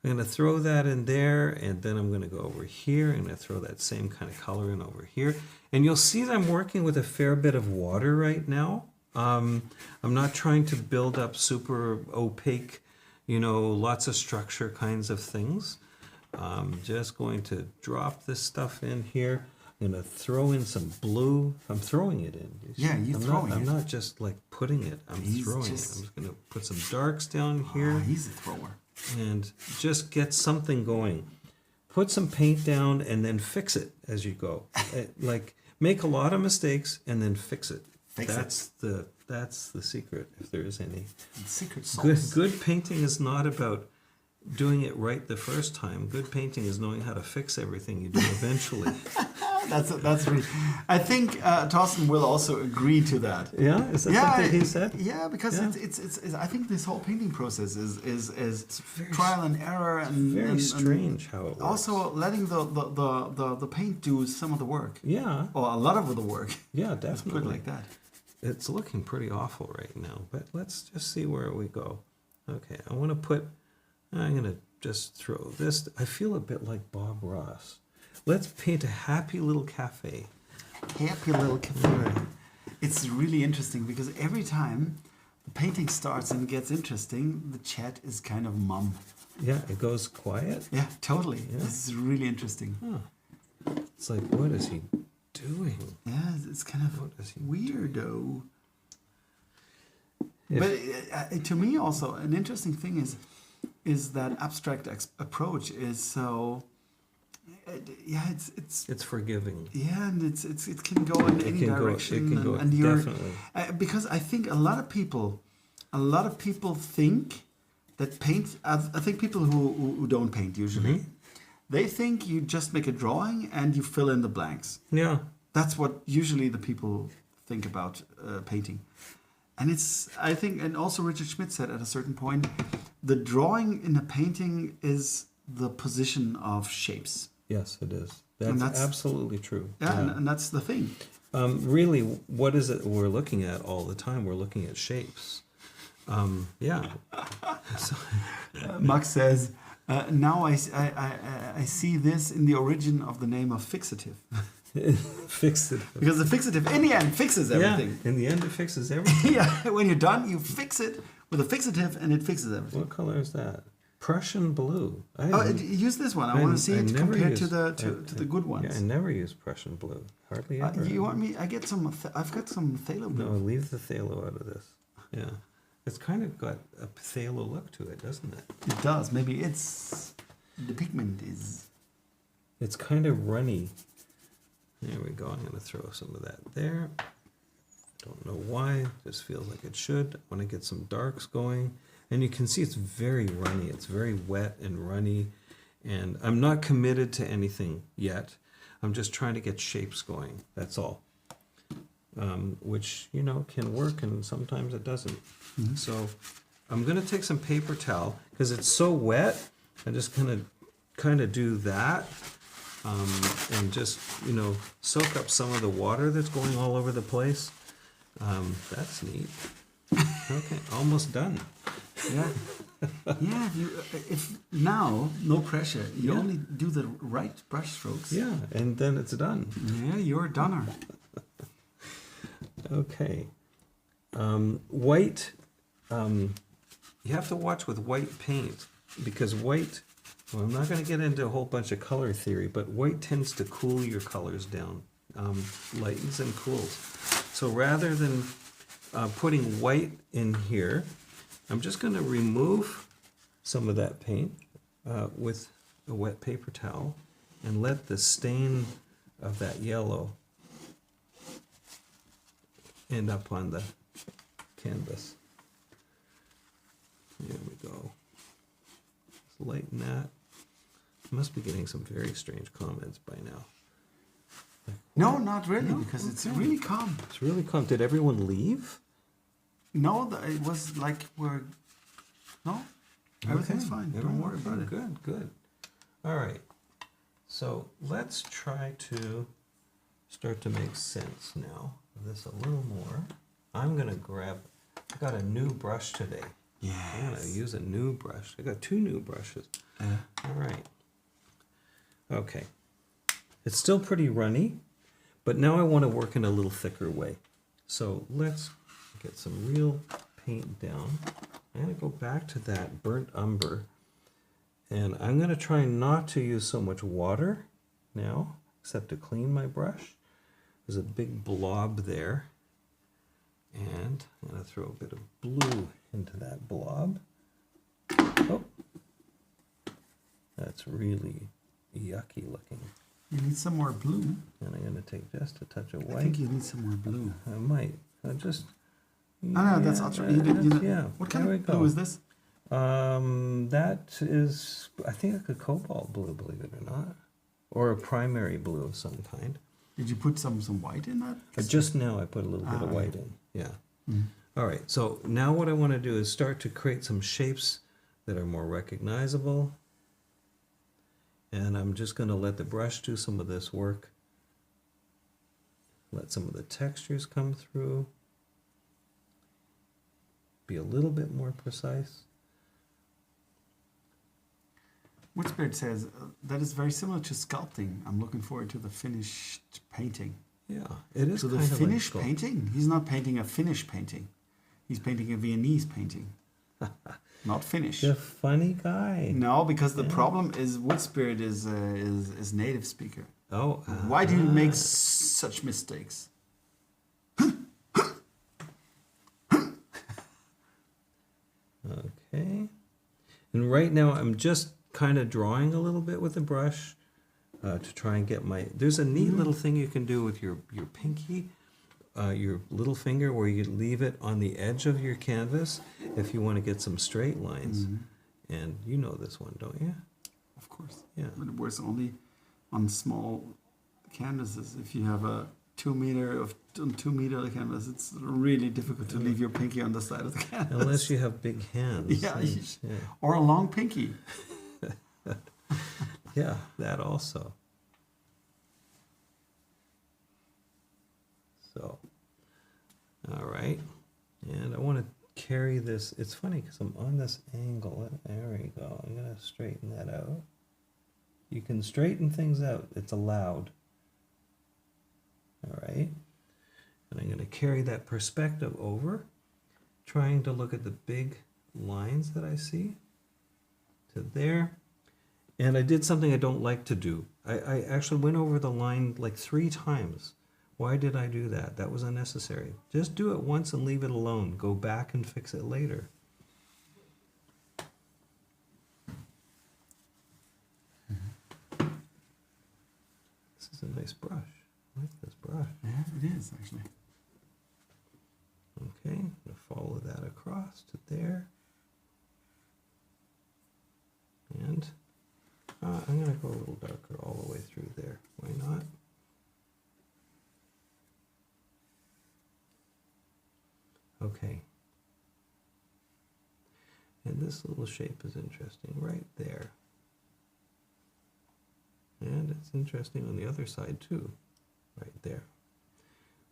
I'm going to throw that in there, and then I'm going to go over here. I'm going to throw that same kind of color in over here. And you'll see that I'm working with a fair bit of water right now. I'm not trying to build up super opaque, lots of structure kinds of things. I'm just going to drop this stuff in here. I'm going to throw in some blue. I'm throwing it in. Yeah, you're throwing I'm it. not just like putting it. I'm He's throwing it. I'm just- just going to put some darks down here. Oh, he's a thrower. And just get something going. Put some paint down and then fix it as you go. Like make a lot of mistakes and then fix it. That's the secret, if there is any. Secret sauce. Good painting is not about doing it right the first time. Good painting is knowing how to fix everything you do eventually. That's really. I think Thorsten will also agree to that. Yeah, is that something he said? Yeah, because Yeah. It's I think this whole painting process is very trial and error and Very and strange how it works. also letting the paint do some of the work Yeah, or a lot of the work. yeah, Let's put it definitely. like that. It's looking pretty awful right now, but let's just see where we go. Okay, I'm going to just throw this. I feel a bit like Bob Ross. Let's paint a happy little cafe. Happy little cafe. It's really interesting because every time the painting starts and gets interesting, the chat is kind of mum. Yeah, it goes quiet. Yeah, totally. Yeah. This is really interesting. Huh. It's like, what is he doing? Yeah, it's kind of What is he weirdo. If- But to me also an interesting thing is that abstract approach is so It's forgiving. yeah, and it can go in any direction. It can go and you're, definitely. because I think a lot of people think that paint. I think people who don't paint usually, they think you just make a drawing and you fill in the blanks. Yeah. That's what usually the people think about painting. And I think, and also Richard Schmidt said at a certain point, the drawing in a painting is the position of shapes. Yes, it is. And That's that's- absolutely true. Yeah, and that's the thing. Really, what is it we're looking at all the time? We're looking at shapes. Yeah. So, Max says, now I see this in the origin of the name of fixative. fix it. Because the fixative, in the end, fixes everything. Yeah, in the end, it fixes everything. Yeah, when you're done, you fix it with a fixative and it fixes everything. What color is that? Prussian blue. Use this one. I want to see it never compared to use- the good ones. Yeah, I never use Prussian blue. Hardly ever. You want me? I've got some phthalo blue. No, leave the phthalo out of this. Yeah. It's kind of got a phthalo look to it, doesn't it? It does. Maybe the pigment is. It's kind of runny. There we go. I'm going to throw some of that there. Don't know why. Just feels like it should. I want to get some darks going. And you can see it's very runny. It's very wet and runny. And I'm not committed to anything yet. I'm just trying to get shapes going. That's all. Which, can work and sometimes it doesn't. Mm-hmm. So I'm going to take some paper towel because it's so wet. I'm just going to kind of do that. And just, soak up some of the water that's going all over the place. That's neat. Okay, almost done. Yeah. Yeah. If now, no pressure. You Yeah. only do the right brush strokes. Yeah, and then it's done. Yeah, you're a donor. Okay. White, you have to watch with white paint because white, well, I'm not going to get into a whole bunch of color theory, but white tends to cool your colors down, lightens and cools. So rather than putting white in here, I'm just going to remove some of that paint with a wet paper towel and let the stain of that yellow end up on the canvas. There we go. Let's lighten that. I must be getting some very strange comments by now. No, not really, No? because it's Okay. really calm. It's really calm. Did everyone leave? No, it was like no, everything's Okay. fine. Don't Everyone- worry about it. Good, good. All right. So let's try to start to make sense now of this a little more. I'm going to grab, I got a new brush today. I'm going to Yes. use a new brush. I got 2 new brushes. All right. Okay. It's still pretty runny, but now I want to work in a little thicker way. So let's get some real paint down. I'm going to go back to that burnt umber, and I'm going to try not to use so much water now, except to clean my brush. There's a big blob there, and I'm going to throw a bit of blue into that blob. Oh, that's really yucky looking. You need some more blue. And I'm going to take just a touch of I white. think you need some more blue. I might. I just. No, that's ultra. Yeah. What there kind we of go. blue is this? That is, I think, like a cobalt blue, believe it or not, or a primary blue of some kind. Did you put some white in that? Just now, I put a little bit of white in. Yeah. All right. So now what I want to do is start to create some shapes that are more recognizable. And I'm just going to let the brush do some of this work. Let some of the textures come through. Be a little bit more precise. Woodspirit says that is very similar to sculpting. I'm looking forward to the finished painting. Yeah, it is So the kind of finished like painting? He's not painting a finished painting. He's painting a Viennese painting. Not finished. the funny guy. No, because the problem is Woodspirit is native speaker. Oh, Why do you make such mistakes? Okay. And right now I'm just kind of drawing a little bit with the brush to try and get my... There's a neat little thing you can do with your pinky, your little finger, where you leave it on the edge of your canvas if you want to get some straight lines. And you know this one, don't you? Of course. Yeah. But it works only on small canvases. If you have a 2 meter canvas, it's really difficult to leave your pinky on the side of the canvas. Unless you have big hands. Yeah, yeah. or a long pinky. Yeah, that also. So, all right. And I want to carry this. It's funny because I'm on this angle. There we go. I'm going to straighten that out. You can straighten things out. It's allowed. All right. And I'm going to carry that perspective over, trying to look at the big lines that I see to there. And I did something I don't like to do. I actually went over the line like 3 times. Why did I do that? That was unnecessary. Just do it once and leave it alone. Go back and fix it later. This is a nice brush. I like this brush. Yeah, it is actually. Okay, I'm going to follow that across to there. And I'm going to go a little darker all the way through there. Why not? Okay. And this little shape is interesting right there. And it's interesting on the other side too, right there.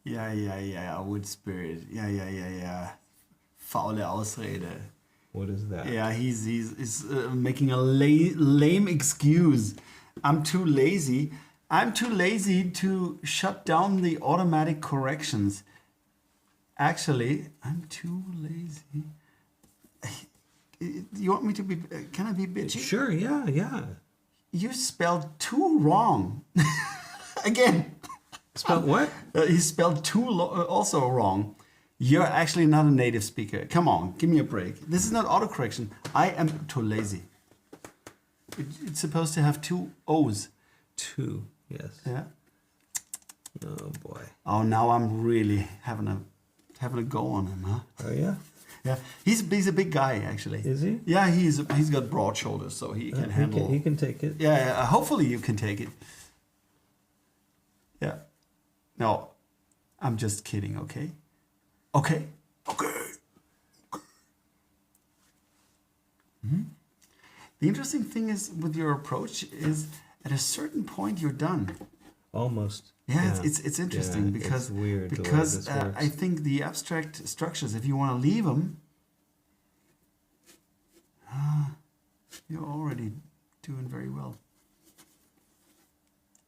Yeah. Woodspirit. Yeah. Faule Ausrede. What is that? Yeah, he's making a lame excuse. I'm too lazy. I'm too lazy to shut down the automatic corrections. Actually, I'm too lazy. You want me to be? Can I be bitchy? Sure, yeah, yeah. You spelled too wrong. Again. Spelled what? He spelled too also wrong. You're actually not a native speaker. Come on, give me a break. This is not autocorrection. I am too lazy. It's supposed to have 2 O's. 2, yes. Yeah. Oh boy. Oh, now I'm really having a go on him, huh? Oh yeah. Yeah, he's a big guy actually. Is he? Yeah, he's got broad shoulders, so he can handle. He can take it. Yeah, hopefully you can take it. Yeah. No, I'm just kidding. Okay. Okay. Mm-hmm. The interesting thing is with your approach is at a certain point you're done. Almost. Yeah, it's interesting because it's weird because I think the abstract structures, if you want to leave them, you're already doing very well.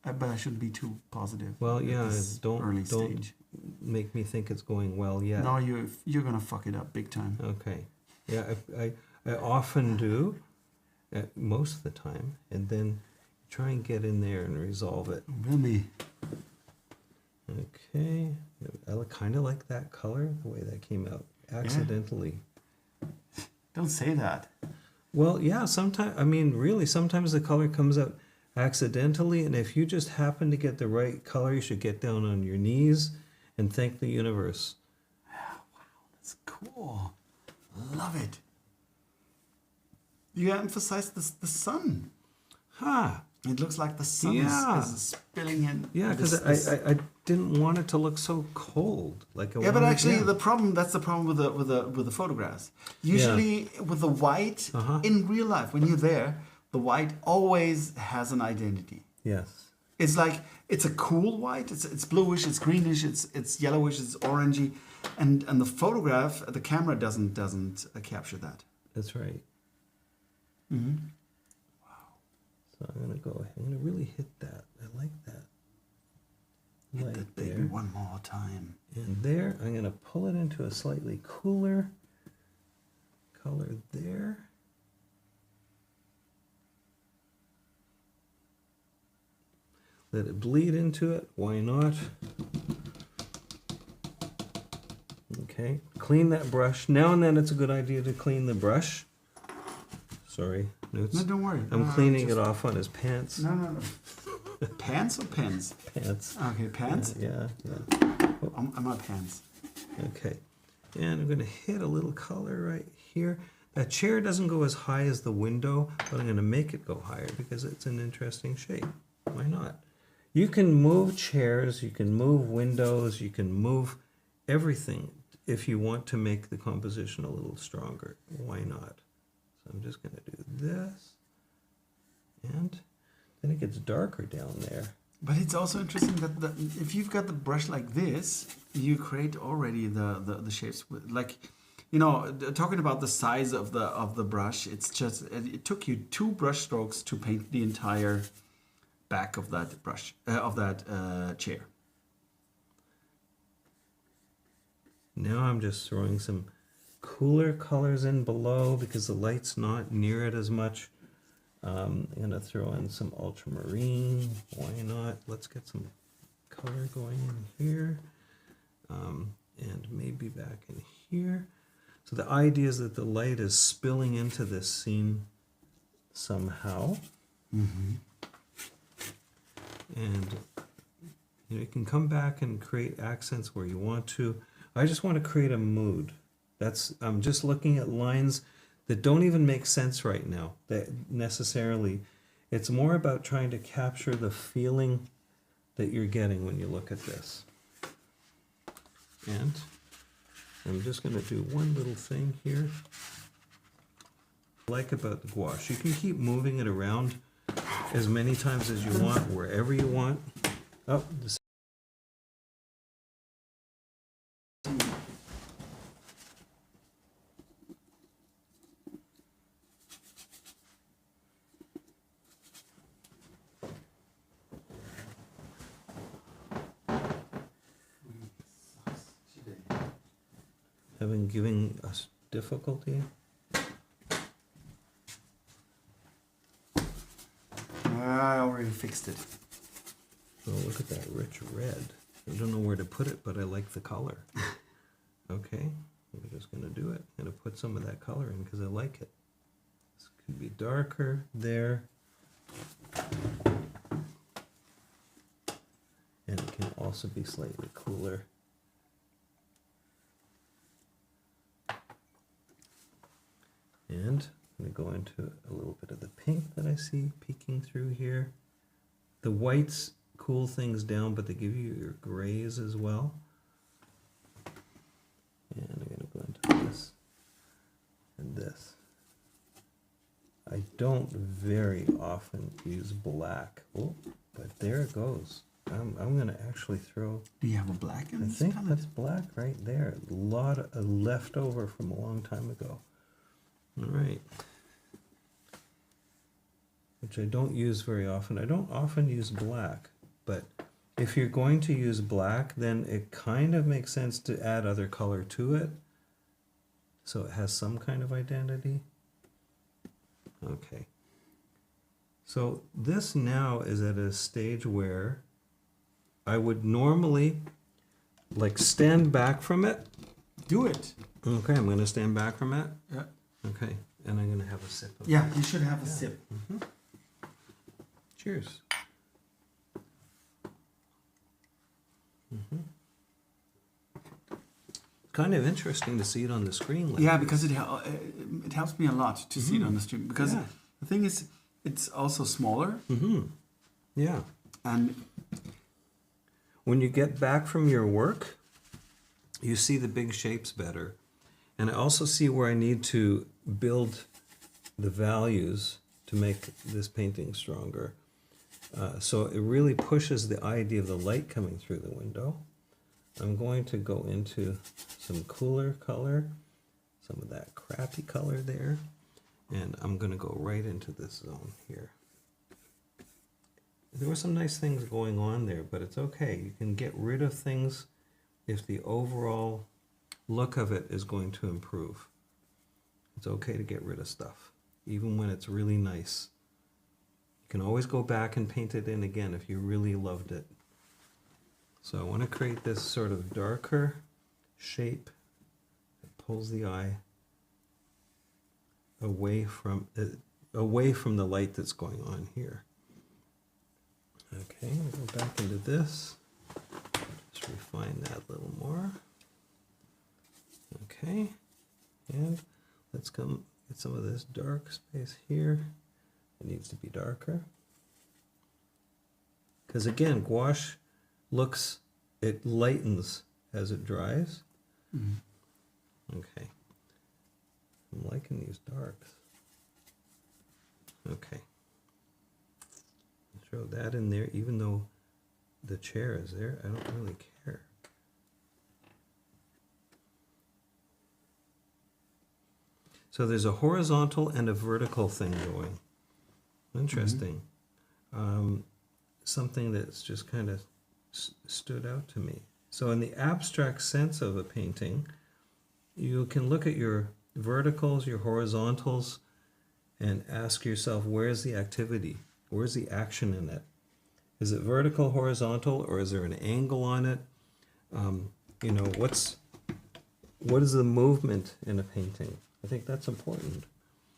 But I shouldn't be too positive. Well, yeah, don't stage. Make me think it's going well yet. No, you're gonna fuck it up big time. Okay. Yeah, I often do, most of the time, and then try and get in there and resolve it. Really? Okay. I kind of like that color, the way that came out accidentally. Yeah. Don't say that. Well, yeah, sometimes, I mean, really, sometimes the color comes out accidentally, and if you just happen to get the right color, you should get down on your knees and thank the universe. Wow, that's cool. Love it. You emphasize the sun. Huh. It looks like the sun is spilling in. Yeah, because I didn't want it to look so cold. But actually, that's the problem with the photographs. Usually, with the white in real life, when you're there, the white always has an identity. Yes. It's like it's a cool white. It's bluish. It's greenish. It's yellowish. It's orangey, and the photograph, the camera doesn't capture that. That's right. Mm-hmm. So I'm gonna really hit that. I like that. Hit that baby one more time. And there, I'm gonna pull it into a slightly cooler color there. Let it bleed into it. Why not? Okay. Clean that brush. Now and then, it's a good idea to clean the brush. Sorry, Nutz. No, don't worry. I'm cleaning it off on his pants. No. Pants or pens? Pants. Okay, pants? Yeah. Oh. I'm not pants. Okay. And I'm going to hit a little color right here. That chair doesn't go as high as the window, but I'm going to make it go higher because it's an interesting shape. Why not? You can move chairs, you can move windows, you can move everything if you want to make the composition a little stronger. Why not? So I'm just going to do this. And then it gets darker down there. But it's also interesting that if you've got the brush like this, you create already the shapes. Like, you know, talking about the size of the brush, it's just it took you 2 brush strokes to paint the entire back of that brush chair. Now I'm just throwing some cooler colors in below because the light's not near it as much. I'm going to throw in some ultramarine. Why not? Let's get some color going in here. And maybe back in here. So the idea is that the light is spilling into this scene somehow. Mm-hmm. And you can come back and create accents where you want to. I just want to create a mood. I'm just looking at lines that don't even make sense right now. That necessarily, it's more about trying to capture the feeling that you're getting when you look at this. And I'm just going to do one little thing here. Like about the gouache, you can keep moving it around as many times as you want, wherever you want. Oh, this. Giving us difficulty. I already fixed it. Oh, look at that rich red. I don't know where to put it, but I like the color. Okay, we're just going to do it. I'm going to put some of that color in because I like it. This could be darker there. And it can also be slightly cooler. And I'm going to go into a little bit of the pink that I see peeking through here. The whites cool things down, but they give you your grays as well. And I'm going to go into this and this. I don't very often use black. Oh, but there it goes. I'm going to actually throw... Do you have a black in this palette? I think palette? that's black right there. A lot of leftover from a long time ago. All right. Which I don't use very often. I don't often use black, but if you're going to use black, then it kind of makes sense to add other color to it, so it has some kind of identity. Okay. So this now is at a stage where I would normally like stand back from it. Do it. Okay, I'm going to stand back from it. Yeah. Okay, and I'm going to have a sip of Yeah, you should have a sip. Mm-hmm. Cheers. Mm-hmm. Kind of interesting to see it on the screen. Like Yeah, this. because it helps me a lot to see it on the stream. Because Yeah. the thing is, it's also smaller. Mm-hmm. Yeah. And When you get back from your work, you see the big shapes better. And I also see where I need to build the values to make this painting stronger. So it really pushes the idea of the light coming through the window. I'm going to go into some cooler color, some of that crappy color there, and I'm going to go right into this zone here. There were some nice things going on there, but it's okay. You can get rid of things if the overall look of it is going to improve. It's okay to get rid of stuff, even when it's really nice. You can always go back and paint it in again if you really loved it. So I want to create this sort of darker shape that pulls the eye away from the light that's going on here. Okay, I'll go back into this. Just refine that a little more. Okay, and let's come get some of this dark space here. It needs to be darker. Because again, gouache it lightens as it dries. Mm-hmm. Okay. I'm liking these darks. Okay. Throw that in there, even though the chair is there, I don't really care. So there's a horizontal and a vertical thing going. Interesting. Mm-hmm. Something that's just kind of stood out to me. So in the abstract sense of a painting, you can look at your verticals, your horizontals, and ask yourself, where's the activity? Where's the action in it? Is it vertical, horizontal, or is there an angle on it? You know, what is the movement in a painting? I think that's important.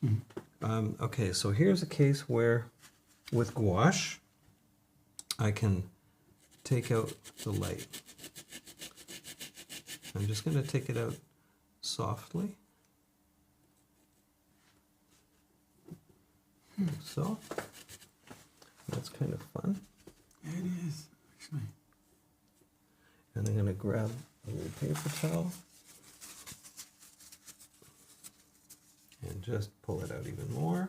Mm-hmm. Okay, so here's a case where, with gouache, I can take out the light. I'm just going to take it out softly. So, that's kind of fun. Yeah, it is, actually. And I'm going to grab a little paper towel and just pull it out even more.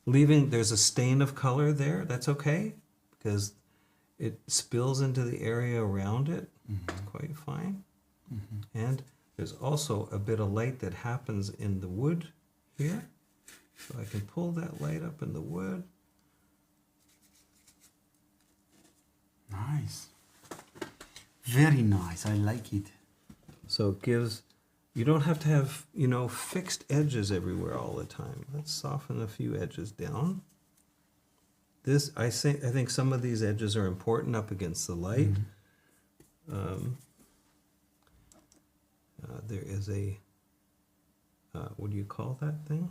There's a stain of color there, that's okay, because it spills into the area around it. Mm-hmm. It's quite fine. Mm-hmm. And there's also a bit of light that happens in the wood here. So I can pull that light up in the wood. Nice. Very nice. I like it. So it gives, you don't have to have, fixed edges everywhere all the time. Let's soften a few edges down. this, I think some of these edges are important up against the light. There is a, what do you call that thing?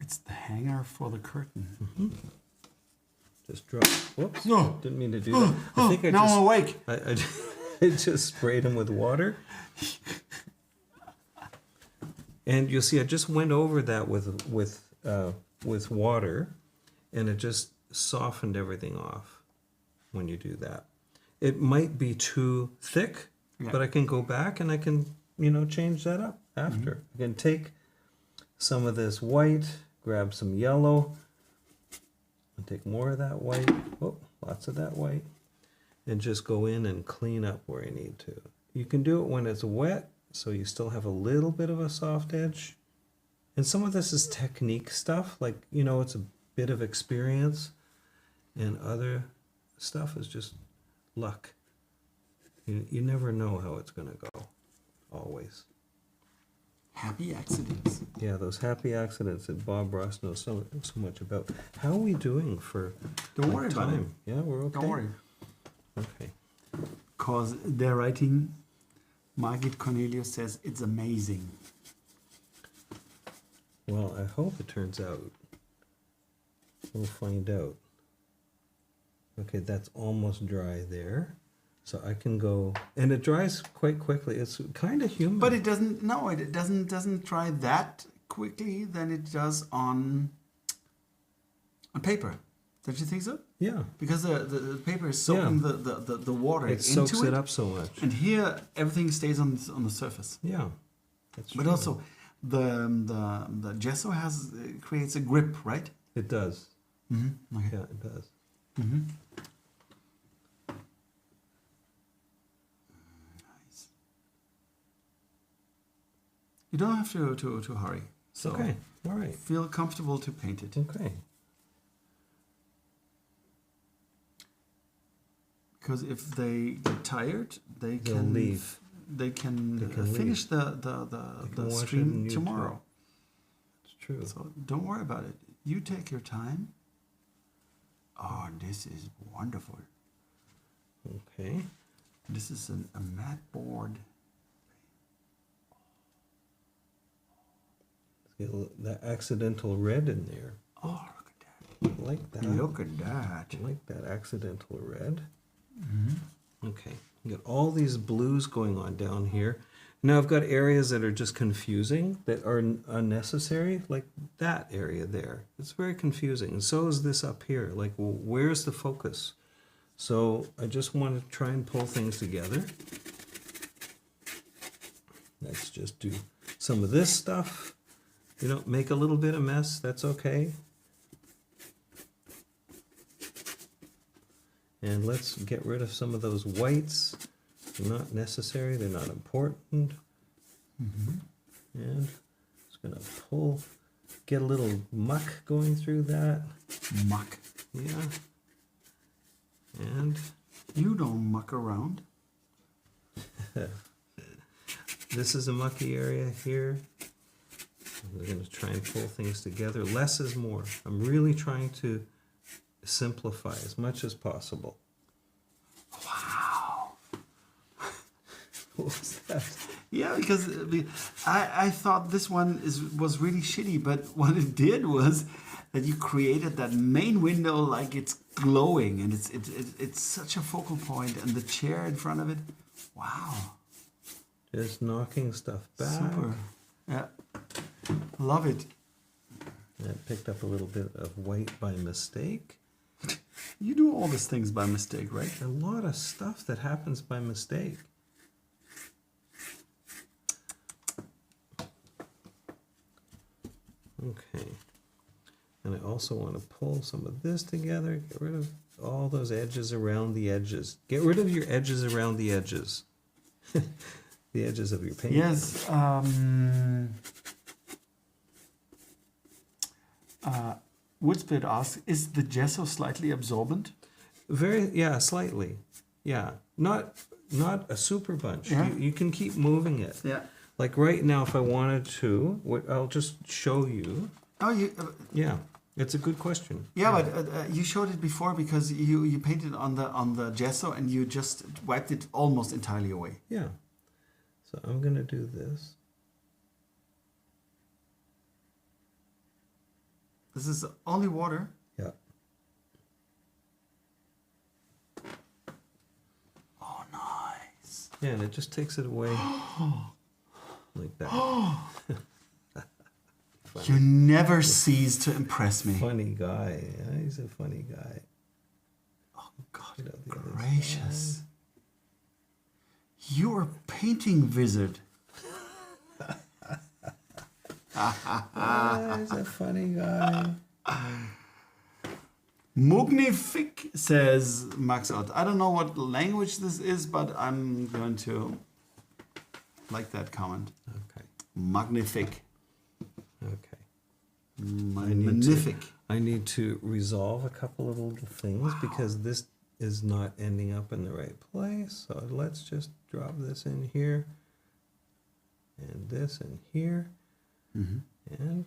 It's the hanger for the curtain. Just drop. Whoops! No. Didn't mean to do that. I think now I'm awake. I just sprayed him with water. And you'll see, I just went over that with water, and it just softened everything off when you do that. It might be too thick, but I can go back and I can, change that up after. I can take some of this white, grab some yellow, and take more of that white. Oh, lots of that white. And just go in and clean up where I need to. You can do it when it's wet, so you still have a little bit of a soft edge. And some of this is technique stuff, like, it's a bit of experience. And other stuff is just luck. You never know how it's going to go, always. Happy accidents. Yeah, those happy accidents that Bob Ross knows so much about. How are we doing for Don't worry about it. Yeah, we're okay. Don't worry. Okay. Because they're writing, Margit Cornelius says it's amazing. Well, I hope it turns out. We'll find out. Okay, that's almost dry there. So I can go, and it dries quite quickly. It's kind of humid. But it doesn't, no, it doesn't dry that quickly than it does on paper. Don't you think so? Yeah. Because the paper is soaking the water It soaks it up so much. And here everything stays on the surface. Yeah. That's But true. also the gesso creates a grip, right? It does. Mm-hmm. Okay. Yeah, it does. Mm-hmm. Nice. You don't have to hurry. So Okay. All right. feel comfortable to paint it. Okay. Because if they get tired, They'll can leave. They can, They can finish leave. the watch it stream on YouTube. tomorrow. It's true. So don't worry about it. You take your time. Oh, this is wonderful. Okay. This is a matte board. Let's get that accidental red in there. Oh, look at that. I like that. Look at that. I like that accidental red. Mm-hmm. Okay. You got all these blues going on down here. Now I've got areas that are just confusing, that are unnecessary, like that area there. It's very confusing. And so is this up here. Like, well, where's the focus? So I just want to try and pull things together. Let's just do some of this stuff. Make a little bit of mess. That's okay. And let's get rid of some of those whites. They're not necessary. They're not important. And just going to get a little muck going through that. Muck. Yeah. And You don't muck around. this is a mucky area here. We're going to try and pull things together. Less is more. I'm really trying to simplify as much as possible. Wow. What was that? Yeah, because I thought this one was really shitty, but what it did was that you created that main window like it's glowing, and it's such a focal point, and the chair in front of it. Wow. Just knocking stuff back. Super. Yeah. Love it. I picked up a little bit of white by mistake. You do all these things by mistake, right? A lot of stuff that happens by mistake. Okay. And I also want to pull some of this together. Get rid of all those edges around the edges. Get rid of your edges around the edges. The edges of your paint. Yes. Woodspit asks, is the gesso slightly absorbent? Slightly. Yeah. Not a super bunch. Yeah. You can keep moving it. Yeah. Like right now, if I wanted to, I'll just show you. Oh, you. Yeah. It's a good question. Yeah, but you showed it before because you painted on the gesso and you just wiped it almost entirely away. Yeah. So I'm going to do this. This is only water. Yeah. Oh, nice. Yeah, and it just takes it away like that. You never cease to impress me. Funny guy. Yeah, he's a funny guy. Oh, God Get out the other gracious. You're a painting wizard. He's a funny guy. Magnifique, says Max Ott. I don't know what language this is, but I'm going to like that comment. Okay. Magnifique. Okay. Magnifique. I need to resolve a couple of little things because this is not ending up in the right place. So let's just drop this in here and this in here. And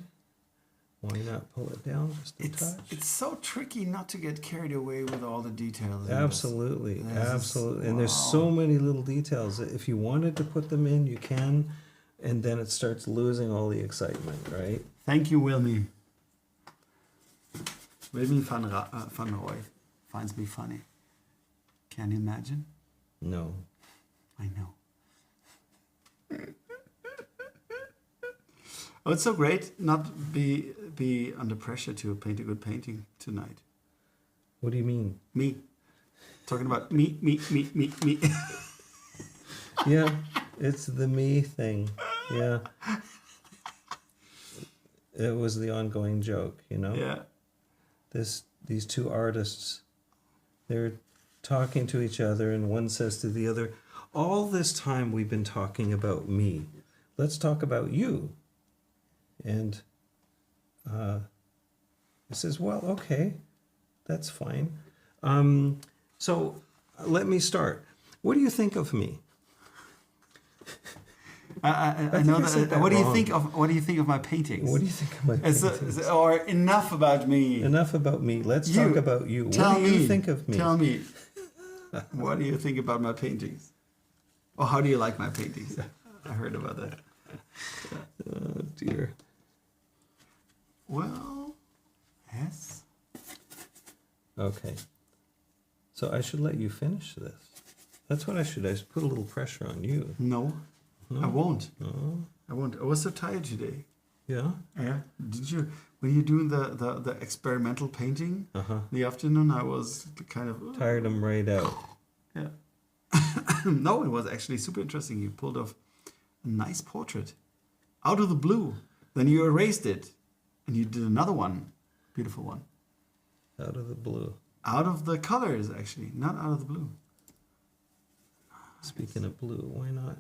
why not pull it down just a touch? It's so tricky not to get carried away with all the details. Absolutely, absolutely. And there's so many little details. If you wanted to put them in, you can, and then it starts losing all the excitement, right? Thank you, Wilmy. Wilmy van Roy finds me funny. Can you imagine? No. I know. Oh, it's so great not be under pressure to paint a good painting tonight. What do you mean? Me. Talking about me. Yeah, it's the me thing. Yeah. It was the ongoing joke, you know? Yeah. These two artists, they're talking to each other and one says to the other, all this time we've been talking about me. Let's talk about you. And he says, well, okay, that's fine. So let me start. What do you think of me? I know that. What do you think of? What do you think of my paintings? What do you think of my paintings? Or enough about me. Enough about me. Let's talk about you. Tell What do you think of me? Tell me. What do you think about my paintings? Or how do you like my paintings? I heard about that. Oh dear. Well, yes. Okay. So I should let you finish this. That's what I should. I should put a little pressure on you. No, I won't. Oh. I won't. I was so tired today. Yeah. Yeah. Did you? When you doing the experimental painting in the afternoon, I was kind of Tired them right out. Yeah. No, it was actually super interesting. You pulled off a nice portrait out of the blue. Then you erased it, and you did another one, beautiful one. Out of the blue. Out of the colors, actually, not out of the blue. Speaking of blue, why not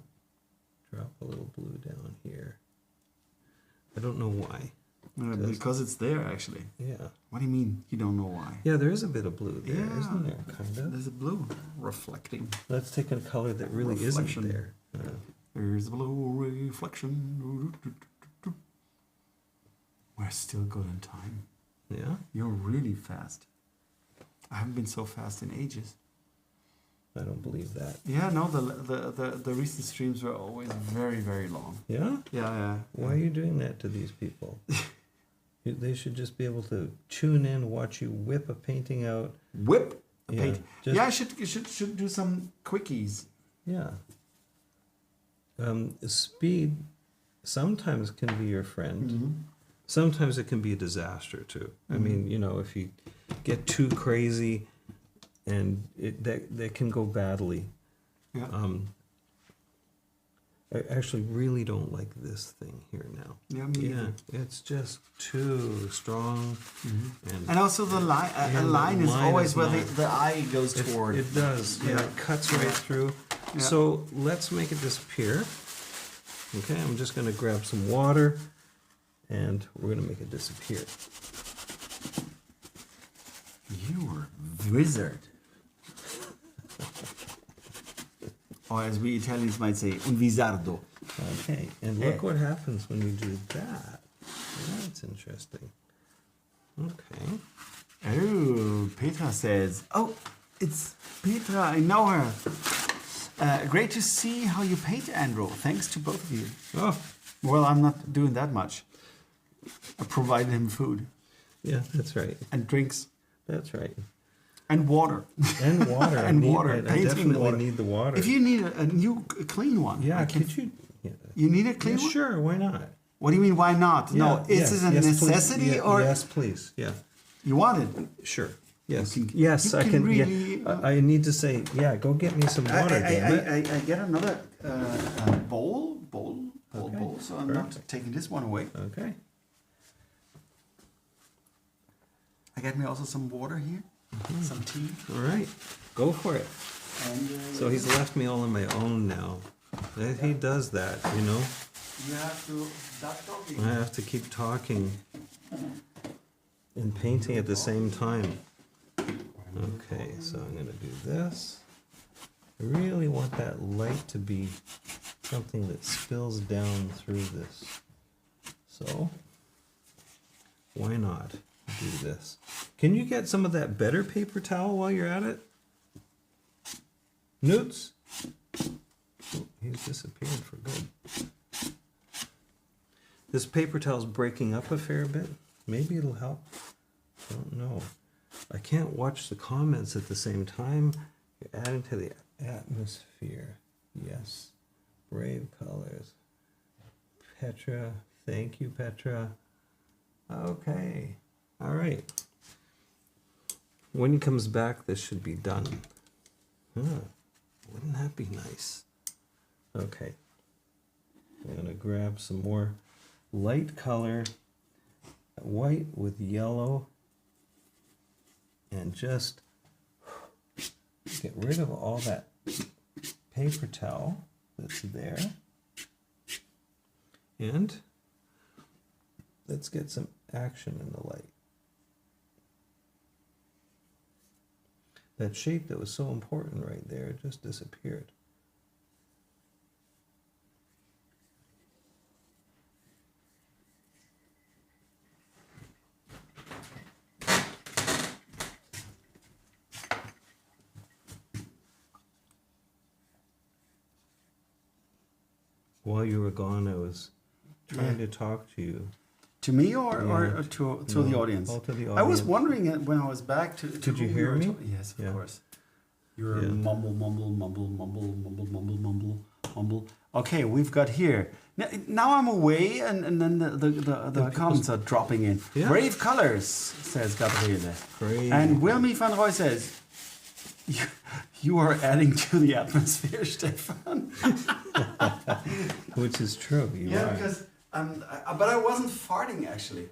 drop a little blue down here? I don't know why. Because it's there, actually. Yeah. What do you mean you don't know why? Yeah, there is a bit of blue there, Yeah. isn't there? Kind of. There's a blue reflecting. Let's take a color that really Reflection. isn't there. There's a blue reflection. We're still good on time. Yeah? You're really fast. I haven't been so fast in ages. I don't believe that. Yeah, no, the recent streams were always very, very long. Yeah? Yeah. Why are you doing that to these people? They should just be able to tune in, watch you whip a painting out. Whip a Yeah, paint. just- Yeah, I should do some quickies. Yeah. Speed sometimes can be your friend. Sometimes it can be a disaster too. I mean, if you get too crazy, and that can go badly. Yeah. I actually really don't like this thing here now. Yeah, me either. It's just too strong. And also the line, a line is always where the eye goes toward. It does. Yeah, it cuts right through. Yeah. So let's make it disappear. Okay, I'm just going to grab some water, and we're going to make it disappear. You're a wizard. Or as we Italians might say, un wizardo. Okay, and look what happens when you do that. That's interesting. Okay. Oh, Petra says, oh, it's Petra, I know her. Great to see how you paint, Andrew. Thanks to both of you. Oh, Well, I'm not doing that much. I provided him food yeah, that's right. and drinks That's right. and water. And water. And water. I Painting definitely water. need the water. If you need a new clean one, yeah, I can, could you? Yeah. you need a clean one? Sure, why not? What do you mean, why not? No, Yeah, is this a yes, please. necessity Yeah, or yes, please. Yeah, you want it? sure. Yes, You can- yes, you I can can. really, yeah, I need to say, yeah. Go get me some water, damn it. I get another bowl. Okay, So I'm not taking this one away. Okay. I get me also some water here, some tea. All right. Go for it. And, So he's left me all on my own now. He does that, you know. you have to stop talking. I have to keep talking and painting at the same time. Okay, so I'm gonna do this. I really want that light to be something that spills down through this. So, why not do this? Can you get some of that better paper towel while you're at it? Newts? Oh, he's disappeared for good. This paper towel's breaking up a fair bit. Maybe it'll help. Don't know. I can't watch the comments at the same time. You're adding to the atmosphere. Yes. Brave colors. Petra. Thank you, Petra. Okay. All right. When he comes back, this should be done. Huh. Wouldn't that be nice? Okay. I'm going to grab some more light color. White with yellow. And just get rid of all that paper towel that's there. And let's get some action in the light. That shape that was so important right there just disappeared. While you were gone, I was trying to talk to you. To me or to No, the audience? oh, to the I was audience. wondering when I was back to Did you who hear were me? Yes, of Yeah. course. You're Yeah. mumble. Okay, we've got here. Now I'm away, and then the comments are dropping in. Yeah. Brave colors, says Gabriele. Brave. And Wilmy van Roy says, you are adding to the atmosphere, Stefan. Which is true. You Yeah, are. because but I wasn't farting actually.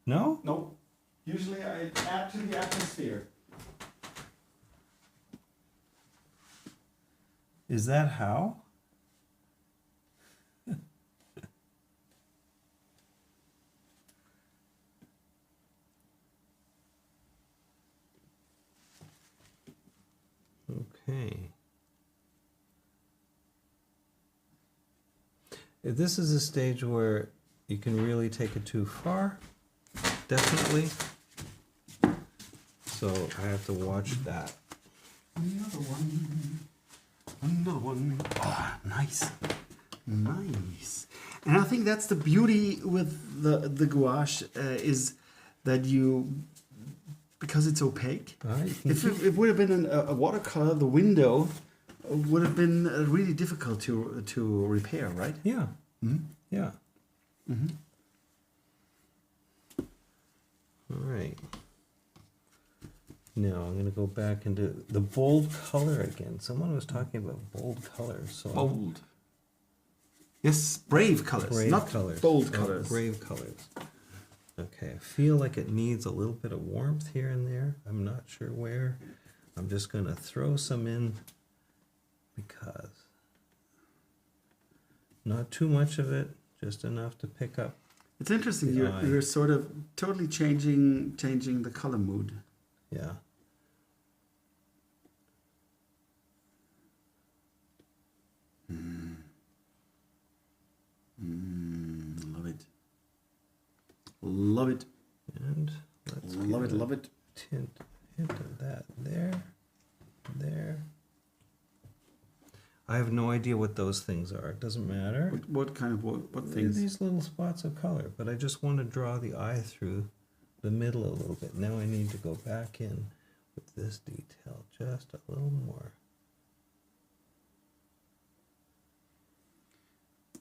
No? No. Usually I add to the atmosphere. Is that how? Okay. If this is a stage where you can really take it too far, definitely. So I have to watch that. Another one. Oh, nice. Nice. And I think that's the beauty with the gouache is that because it's opaque. Right. If it would have been a watercolor, the window would have been really difficult to repair, right? Yeah. Mm-hmm. Yeah. Mm-hmm. All right. Now I'm going to go back into the bold color again. Someone was talking about bold colors. So Bold. Yes, brave colors, brave not colors. bold Oh, colors. brave colors. Okay, I feel like it needs a little bit of warmth here and there. I'm not sure where. I'm just going to throw some in because not too much of it, just enough to pick up. It's interesting. The eye. You're sort of totally changing the color mood. Yeah. Love it. And let's I'd love it. Hint of that there. I have no idea what those things are. It doesn't matter. What kind of what things? These little spots of color, but I just want to draw the eye through the middle a little bit. Now I need to go back in with this detail just a little more.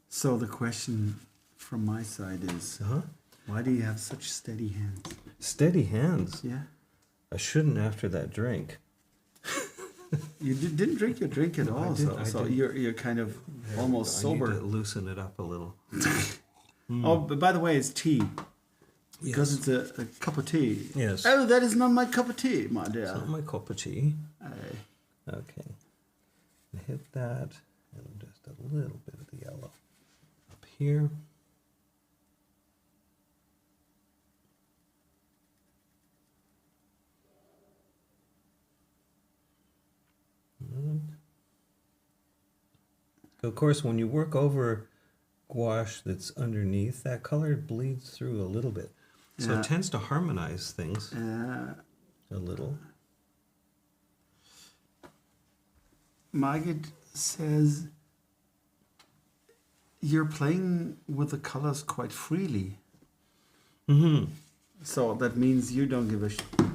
So the question from my side is, why do you have such steady hands? Steady hands? Yeah. I shouldn't after that drink. You didn't drink your drink at all, so you're kind of almost sober. I need to loosen it up a little. Oh, but by the way, it's tea. Because it's a cup of tea. Yes. Oh, that is not my cup of tea, my dear. It's not my cup of tea. Aye. Okay. Hit that, and just a little bit of the yellow up here. Of course, when you work over gouache that's underneath, that color bleeds through a little bit. So it tends to harmonize things a little. Margit says you're playing with the colors quite freely. Mm-hmm. So that means you don't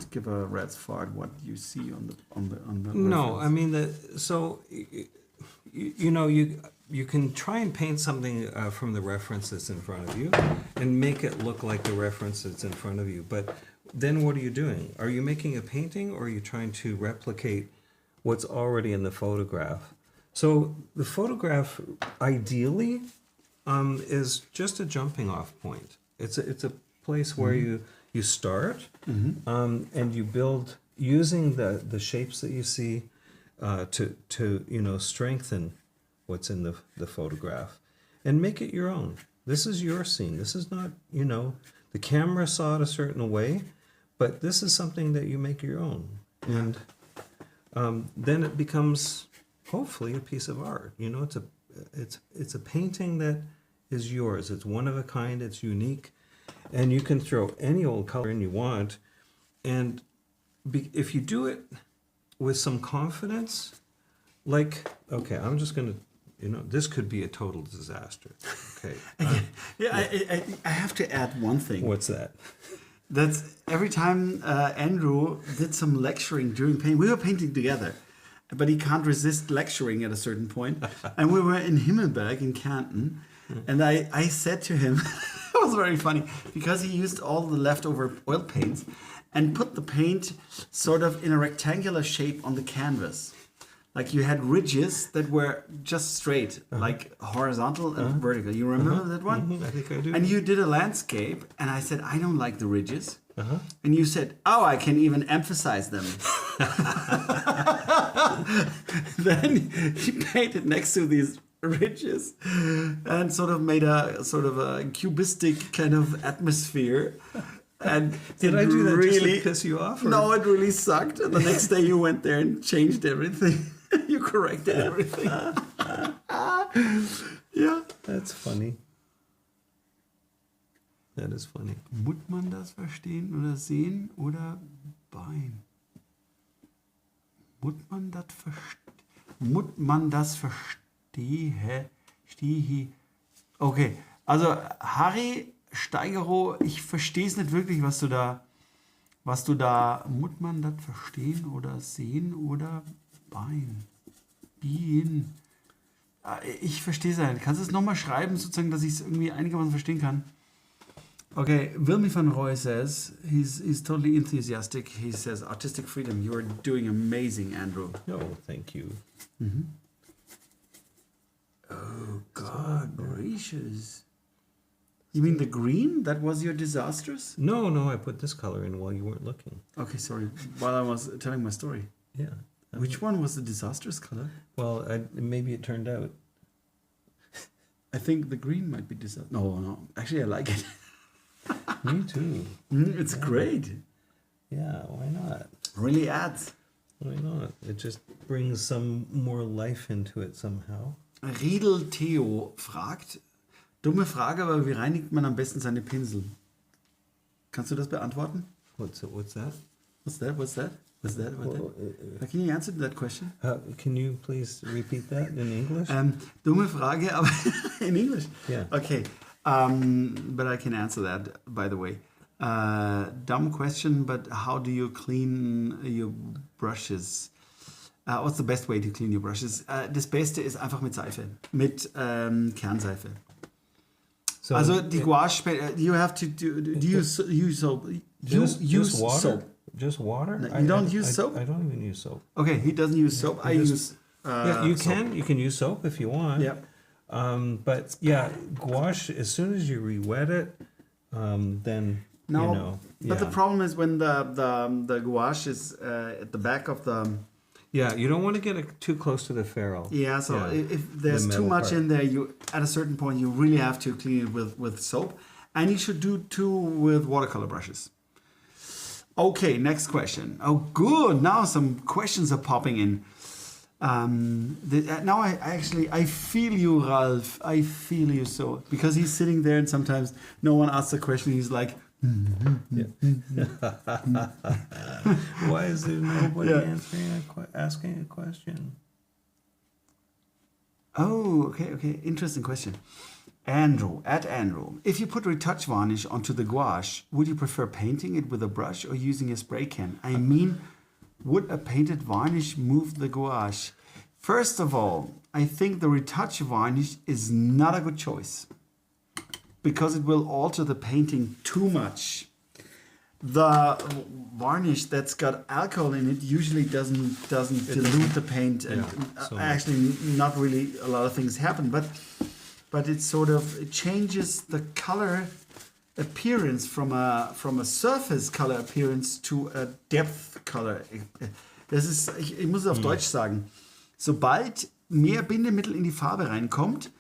give a rat's fart what you see on the No, reference. I mean you can try and paint something from the reference that's in front of you and make it look like the reference that's in front of you. But then what are you doing? Are you making a painting, or are you trying to replicate what's already in the photograph? So the photograph ideally is just a jumping off point. It's a place where you start and you build using the shapes that you see to strengthen what's in the photograph and make it your own. This is your scene. This is not, the camera saw it a certain way, but this is something that you make your own. And then it becomes hopefully a piece of art. It's a painting that is yours. It's one of a kind. It's unique, and you can throw any old color in you want. And if you do it with some confidence, okay, I'm just going to, this could be a total disaster. Okay. I have to add one thing. What's that? That's every time Andrew did some lecturing during painting, we were painting together, but he can't resist lecturing at a certain point. And we were in Himmelberg in Canton, and I said to him, it was very funny, because he used all the leftover oil paints and put the paint sort of in a rectangular shape on the canvas. Like you had ridges that were just straight, like horizontal and vertical. You remember that one? I think I do. And you did a landscape, and I said, I don't like the ridges. And you said, oh, I can even emphasize them. Then he painted next to these ridges and sort of made a cubistic kind of atmosphere. And did I do that really, just to piss you off? Or? No, it really sucked. And the next day you went there and changed everything. You corrected everything. Yeah. That's funny. That is funny. Muss man das verstehen oder sehen oder Bein? Muss man das verstehen? Okay, also Harry Steigerow, ich verstehe es nicht wirklich, was du da, muss man das verstehen oder sehen oder Bein? Bien. Ich verstehe es nicht. Kannst du es nochmal schreiben, sozusagen, dass ich es irgendwie einigermaßen verstehen kann? Okay, Wilmy van Roy says, he's totally enthusiastic. He says, artistic freedom, you are doing amazing, Andrew. Oh, thank you. Oh, God gracious. You mean the green? That was your disastrous? No, I put this color in while you weren't looking. Okay, sorry. While I was telling my story. Yeah. Which one was the disastrous color? Well, maybe it turned out. I think the green might be disastrous. No. Actually, I like it. Me too. It's great. Yeah, why not? Really adds. Why not? It just brings some more life into it somehow. Riedel Theo fragt, dumme Frage, aber wie reinigt man am besten seine Pinsel? Kannst du das beantworten? What's that? What's that? Can you answer that question? Can you please repeat that in English? Dumme Frage, aber in English? Yeah. Okay. But I can answer that, by the way. Dumb question, but how do you clean your brushes? What's the best way to clean your brushes? Das Beste ist einfach mit Seife, mit Kernseife. So Also die Gouache, you have to do you use soap? Just water? Soap. Just water? No, you don't use soap? I don't even use soap. Okay, he doesn't use soap. I use. Yeah, you soap. can. You can use soap if you want. Yeah. But yeah, gouache. As soon as you re-wet it, then No, you know. but the problem is when the gouache is at the back of the. Yeah, you don't want to get it too close to the ferrule. Yeah, so if there's too much in there, you at a certain point you really have to clean it with soap, and you should do too with watercolor brushes. Okay, next question. Oh, good. Now some questions are popping in. Now I feel you, Ralph. I feel you so because he's sitting there and sometimes no one asks a question. He's like. Why is there nobody asking a question? Oh, okay. Interesting question. Andrew, if you put retouch varnish onto the gouache, would you prefer painting it with a brush or using a spray can? I mean, would a painted varnish move the gouache? First of all, I think the retouch varnish is not a good choice because it will alter the painting too much. The varnish that's got alcohol in it usually doesn't dilute the paint, and actually not really a lot of things happen. But it sort of it changes the color appearance from a surface color appearance to a depth color. Das ist, ich muss es auf Deutsch sagen. Sobald mehr Bindemittel in die Farbe reinkommt,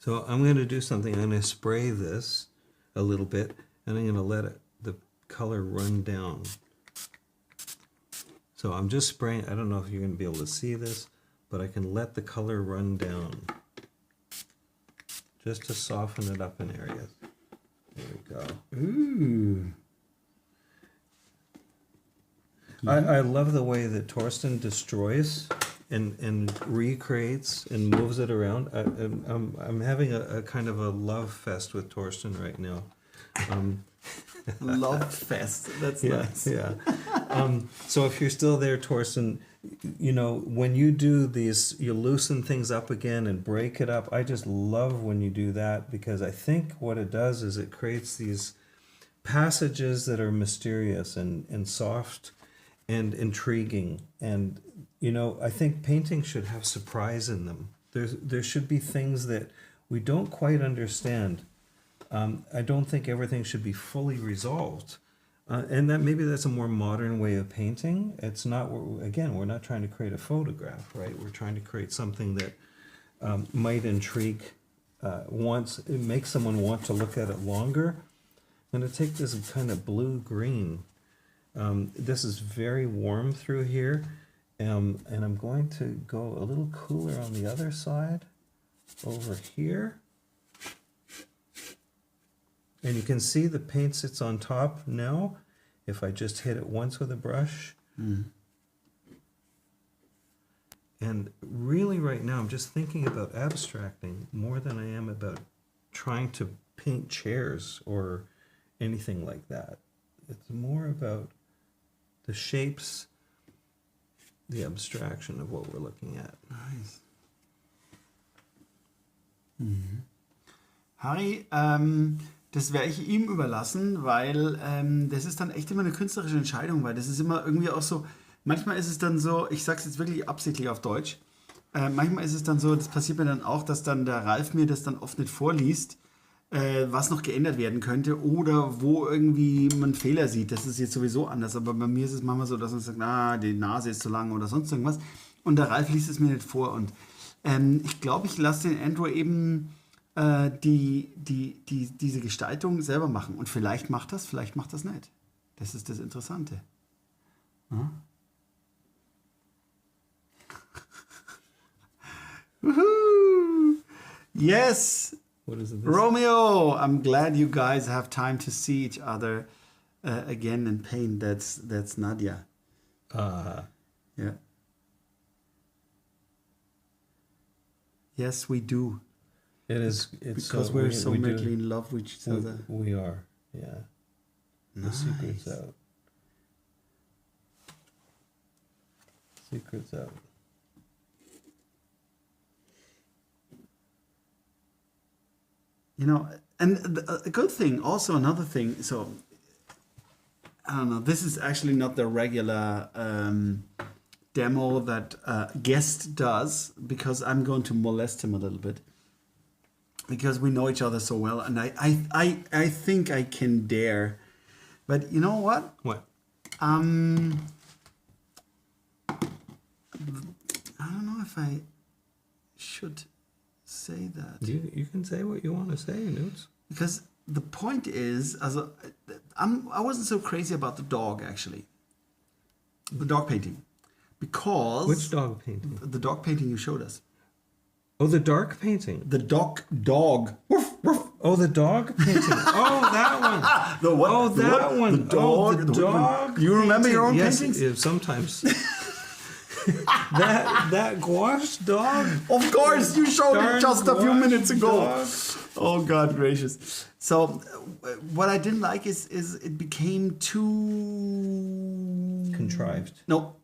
So I'm going to do something. I'm going to spray this a little bit, and I'm going to let the color run down. So I'm just spraying. I don't know if you're going to be able to see this, but I can let the color run down just to soften it up in areas. There we go. ooh. I love the way that Torsten destroys and recreates and moves it around. I'm having a kind of a love fest with Torsten right now. Love fest. That's nice. Yeah. So if you're still there, Torsten, you know, when you do these, you loosen things up again and break it up. I just love when you do that because I think what it does is it creates these passages that are mysterious and soft and intriguing. And, you know, I think painting should have surprise in them. There should be things that we don't quite understand. I don't think everything should be fully resolved. And that maybe that's a more modern way of painting. It's not, again, we're not trying to create a photograph, right? We're trying to create something that might intrigue, it makes someone want to look at it longer. I'm going to take this kind of blue-green. This is very warm through here, and I'm going to go a little cooler on the other side, over here. And you can see the paint sits on top now, if I just hit it once with a brush. And really right now, I'm just thinking about abstracting more than I am about trying to paint chairs or anything like that. It's more about the shapes, the abstraction of what we're looking at. Nice. Harry, das werde ich ihm überlassen, weil das ist dann echt immer eine künstlerische Entscheidung, weil das ist immer irgendwie auch so, manchmal ist es dann so, ich sag's jetzt wirklich absichtlich auf Deutsch, manchmal ist es dann so, das passiert mir dann auch, dass dann der Ralf mir das dann oft nicht vorliest, was noch geändert werden könnte oder wo irgendwie man Fehler sieht. Das ist jetzt sowieso anders, aber bei mir ist es manchmal so, dass man sagt, die Nase ist zu lang oder sonst irgendwas und der Ralf liest es mir nicht vor und ich glaube, ich lasse den Andrew eben diese Gestaltung selber machen und vielleicht macht das nicht. Das ist das Interessante. Ja? Yes! What is it? Romeo, I'm glad you guys have time to see each other again and paint. That's Nadia. Yeah. Yes, we do. It is. It's because we're so madly in love with each other. We are. Yeah. Nice. The secret's out. Secret's out. You know, and a good thing, also another thing, so, I don't know, this is actually not the regular demo that guest does, because I'm going to molest him a little bit, because we know each other so well, and I think I can dare, but you know what? What? I don't know if I should say that. You can say what you want to say, Newts. Because the point is, I wasn't so crazy about the dog, actually. The dog painting. Because... Which dog painting? The dog painting you showed us. Oh, the dark painting. The dog. Woof, woof. Oh, the dog painting. Oh, that one. The what? Oh, that what? one. The dog. Oh, the dog. You remember your own yes, paintings? Yes, sometimes. that gouache dog. Of course, you showed it just a few minutes ago. Dog. Oh God gracious! So, what I didn't like is it became too Contrived. No,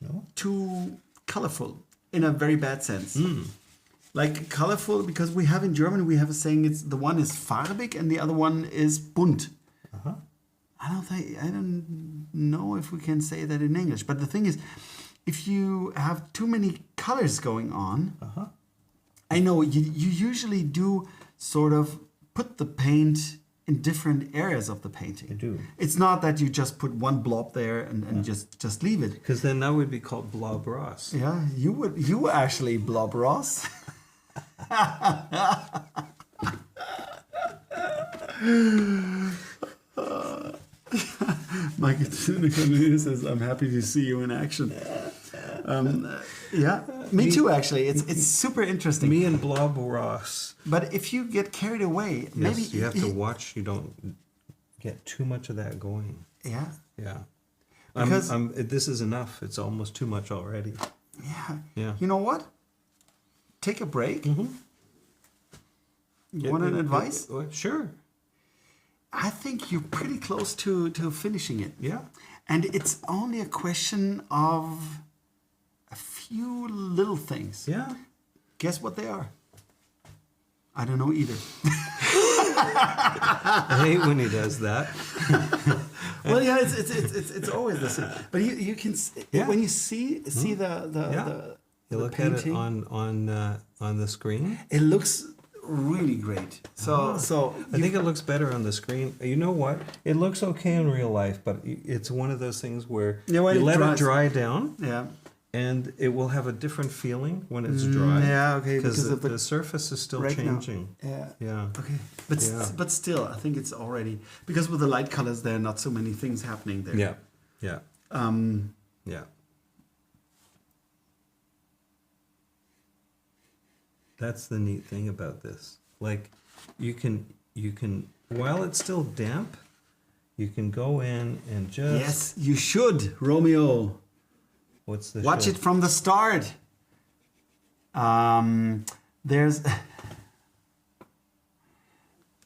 No. too colorful in a very bad sense. Like colorful, because we have in German we have a saying, it's the one is farbig and the other one is bunt. Uh-huh. I don't know if we can say that in English, but the thing is, if you have too many colors going on, I know you usually do sort of put the paint in different areas of the painting. You do. It's not that you just put one blob there and just leave it. Because then that would be called blob Ross. Yeah, you actually blob Ross. Michael says, "I'm happy to see you in action." Yeah, me too. Actually, it's super interesting. Me and blob Ross. But if you get carried away, maybe Yes, you have to watch. You don't get too much of that going. Yeah, Yeah. Because- this is enough. It's almost too much already. yeah, Yeah. You know what? Take a break. You want an advice? Sure. I think you're pretty close to finishing it. Yeah. And it's only a question of a few little things. Yeah. Guess what they are? I don't know either. I hate when he does that. Well, yeah, it's always the same. But you can when you see the You look painting, at it on the screen. it looks really great. So I think it looks better on the screen. You know what? It looks okay in real life, but it's one of those things where Yeah, when you it let dries. it dry down, yeah. and it will have a different feeling when it's dry. Yeah, okay, Because because of the surface is still right now. changing. Yeah. Yeah. Okay. But Yeah. but still, I think it's already, because with the light colors, there are not so many things happening there. Yeah. Yeah. Yeah. That's the neat thing about this. Like, you can while it's still damp, you can go in and just Yes, you should, Romeo. What's the Watch show? it from the start. There's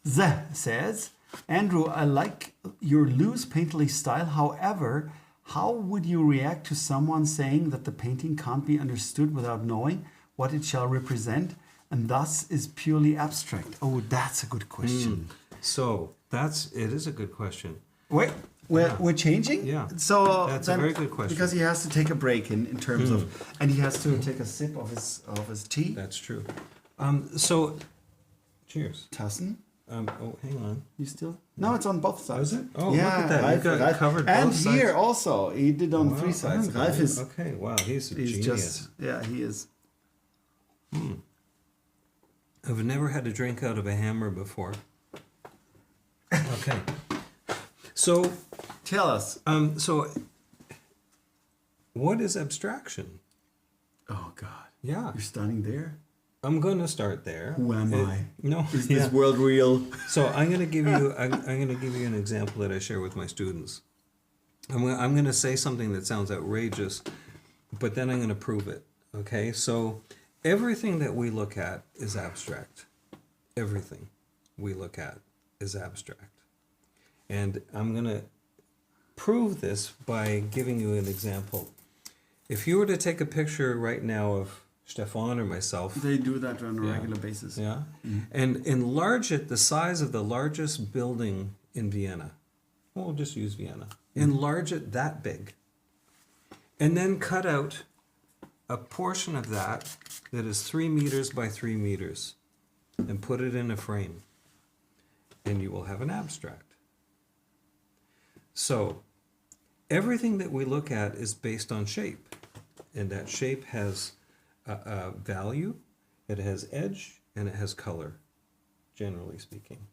The says, Andrew, I like your loose painterly style. However, how would you react to someone saying that the painting can't be understood without knowing what it shall represent, and thus is purely abstract? Oh, that's a good question. So it is a good question. Wait, we're changing? Yeah. So That's a very good question. Because he has to take a break in terms of, and he has to take a sip of his tea. That's true. So, cheers. Tassen? Oh, hang on. You still? No, it's on both sides. Is it? Oh, yeah, look at that. You got Ralph. covered and both here sides. also, he did on Wow, 3 sides. Ralph is, okay. Wow, he's a he's genius. just, yeah, he is. I've never had a drink out of a hammer before. Okay. So, Tell us. so what is abstraction? Oh God. Yeah. You're starting there? I'm going to start there. Who am I? No, Is this world real? So I'm going to give you an example that I share with my students. I'm going to say something that sounds outrageous, but then I'm going to prove it. Okay, so everything that we look at is abstract. Everything we look at is abstract. And I'm going to prove this by giving you an example. If you were to take a picture right now of Stefan or myself. They do that on a regular basis. Yeah. And enlarge it the size of the largest building in Vienna. We'll just use Vienna. Enlarge it that big. And then cut out a portion of that is 3 meters by 3 meters and put it in a frame. And you will have an abstract. So everything that we look at is based on shape. And that shape has value, it has edge, and it has color, generally speaking.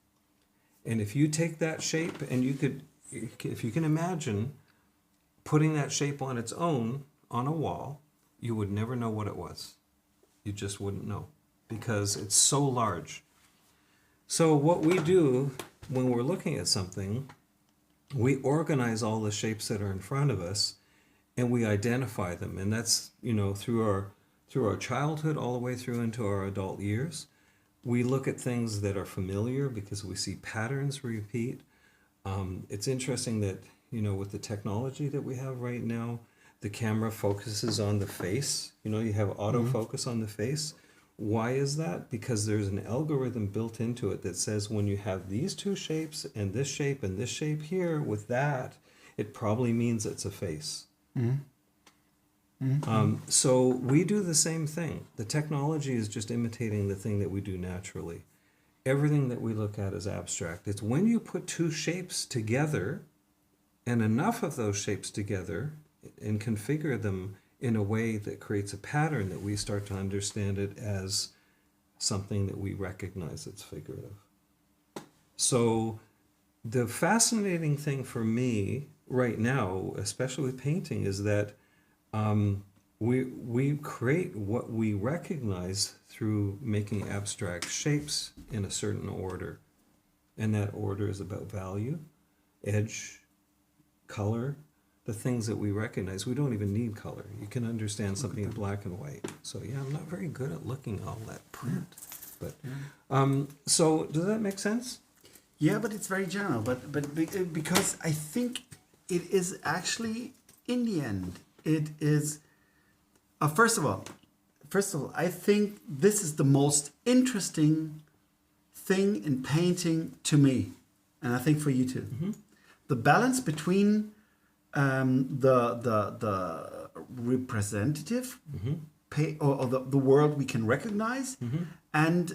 And if you take that shape and if you can imagine putting that shape on its own on a wall, you would never know what it was. You just wouldn't know because it's so large. So what we do when we're looking at something, we organize all the shapes that are in front of us and we identify them. And that's, through our childhood all the way through into our adult years. We look at things that are familiar because we see patterns repeat. It's interesting that, with the technology that we have right now, the camera focuses on the face. You have autofocus on the face. Why is that? Because there's an algorithm built into it that says when you have these two shapes and this shape here with that, it probably means it's a face. So we do the same thing. The technology is just imitating the thing that we do naturally. Everything that we look at is abstract. It's when you put two shapes together and enough of those shapes together and configure them in a way that creates a pattern that we start to understand it as something that we recognize that's figurative. So the fascinating thing for me right now, especially with painting, is that we create what we recognize through making abstract shapes in a certain order. And that order is about value, edge, color, the things that we recognize. We don't even need color. You can understand something in black and white. So yeah, I'm not very good at looking at all that print. But so does that make sense? Yeah, but it's very general. But because I think it is actually, in the end, it is. First of all, I think this is the most interesting thing in painting to me, and I think for you too. The balance between the representative or the world we can recognize, and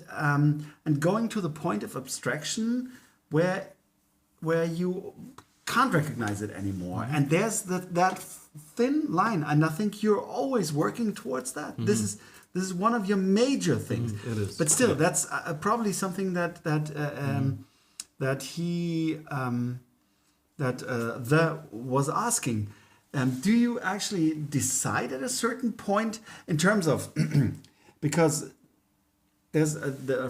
going to the point of abstraction where you can't recognize it anymore, and there's that thin line, and I think you're always working towards that. This is one of your major things. It is, but still, that's probably something that he was asking. Do you actually decide at a certain point in terms of because there's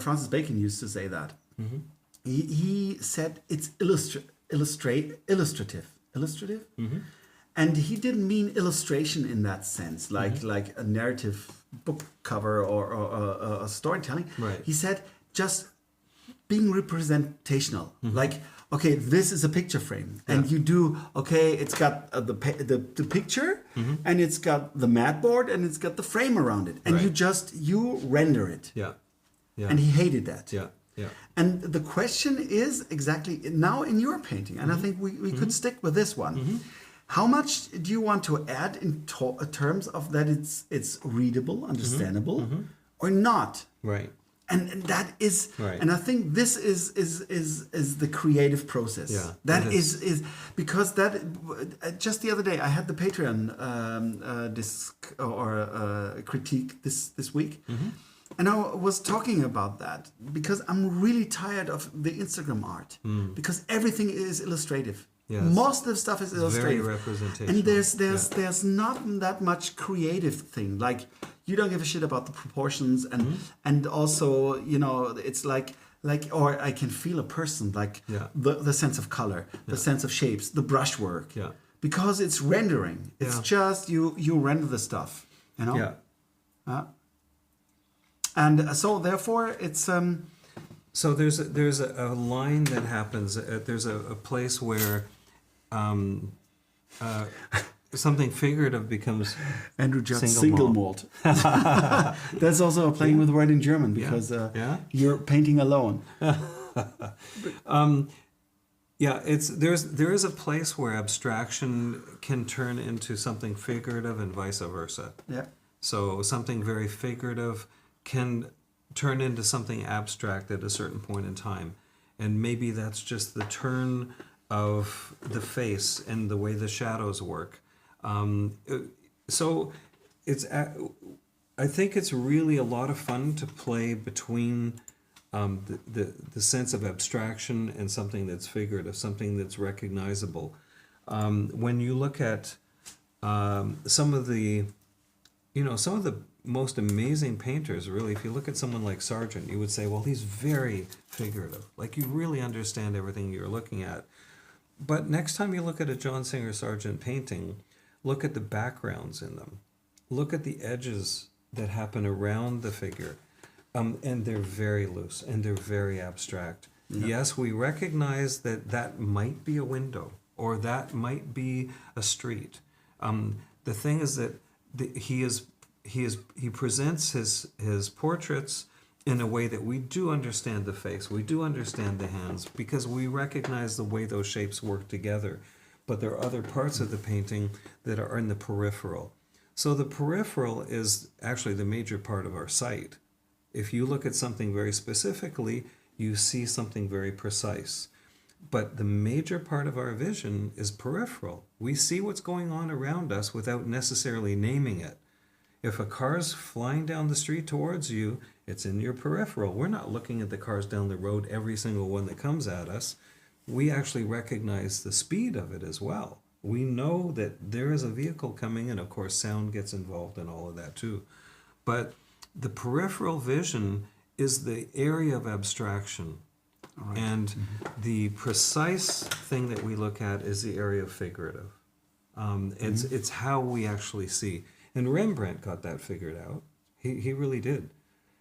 Francis Bacon used to say that he said it's illustrative, and he didn't mean illustration in that sense, like a narrative book cover or a storytelling. Right. He said just being representational, like, okay, this is a picture frame, and you do, okay, it's got the picture, and it's got the mat board, and it's got the frame around it, and you render it. Yeah. And he hated that. Yeah. And the question is exactly now in your painting, and I think we could stick with this one. How much do you want to add in terms of that it's readable, understandable, or not? Right. And that is, right. And I think this is the creative process. Yeah, that is because that just the other day I had the Patreon critique this week, and I was talking about that because I'm really tired of the Instagram art because everything is illustrative. Yes. Most of the stuff is illustrative. Very representational. And there's not that much creative thing. Like You don't give a shit about the proportions, and also, you know, it's like or I can feel a person, like the sense of color, the sense of shapes, the brushwork. Yeah. Because it's rendering. It's just you render the stuff, you know? Yeah. And so therefore it's so there's a line that happens. There's a place where something figurative becomes Andrew Judd single malt. That's also playing with the word in German, because you're painting alone. There is a place where abstraction can turn into something figurative and vice versa. Yeah. So something very figurative can turn into something abstract at a certain point in time, and maybe that's just the turn of the face and the way the shadows work. So it's I think it's really a lot of fun to play between the sense of abstraction and something that's figurative, something that's recognizable. When you look at some of the most amazing painters, really, if you look at someone like Sargent, you would say, well, he's very figurative. Like, you really understand everything you're looking at. But next time you look at a John Singer Sargent painting, look at the backgrounds in them. Look at the edges that happen around the figure. And they're very loose and they're very abstract. Yeah. Yes, we recognize that might be a window or that might be a street. The thing is that he presents his portraits in a way that we do understand the face, we do understand the hands, because we recognize the way those shapes work together. But there are other parts of the painting that are in the peripheral. So the peripheral is actually the major part of our sight. If you look at something very specifically, you see something very precise. But the major part of our vision is peripheral. We see what's going on around us without necessarily naming it. If a car's flying down the street towards you, it's in your peripheral. We're not looking at the cars down the road, every single one that comes at us. We actually recognize the speed of it as well. We know that there is a vehicle coming, and of course sound gets involved in all of that too. But the peripheral vision is the area of abstraction. Right. And the precise thing that we look at is the area of figurative. It's how we actually see. And Rembrandt got that figured out. He really did.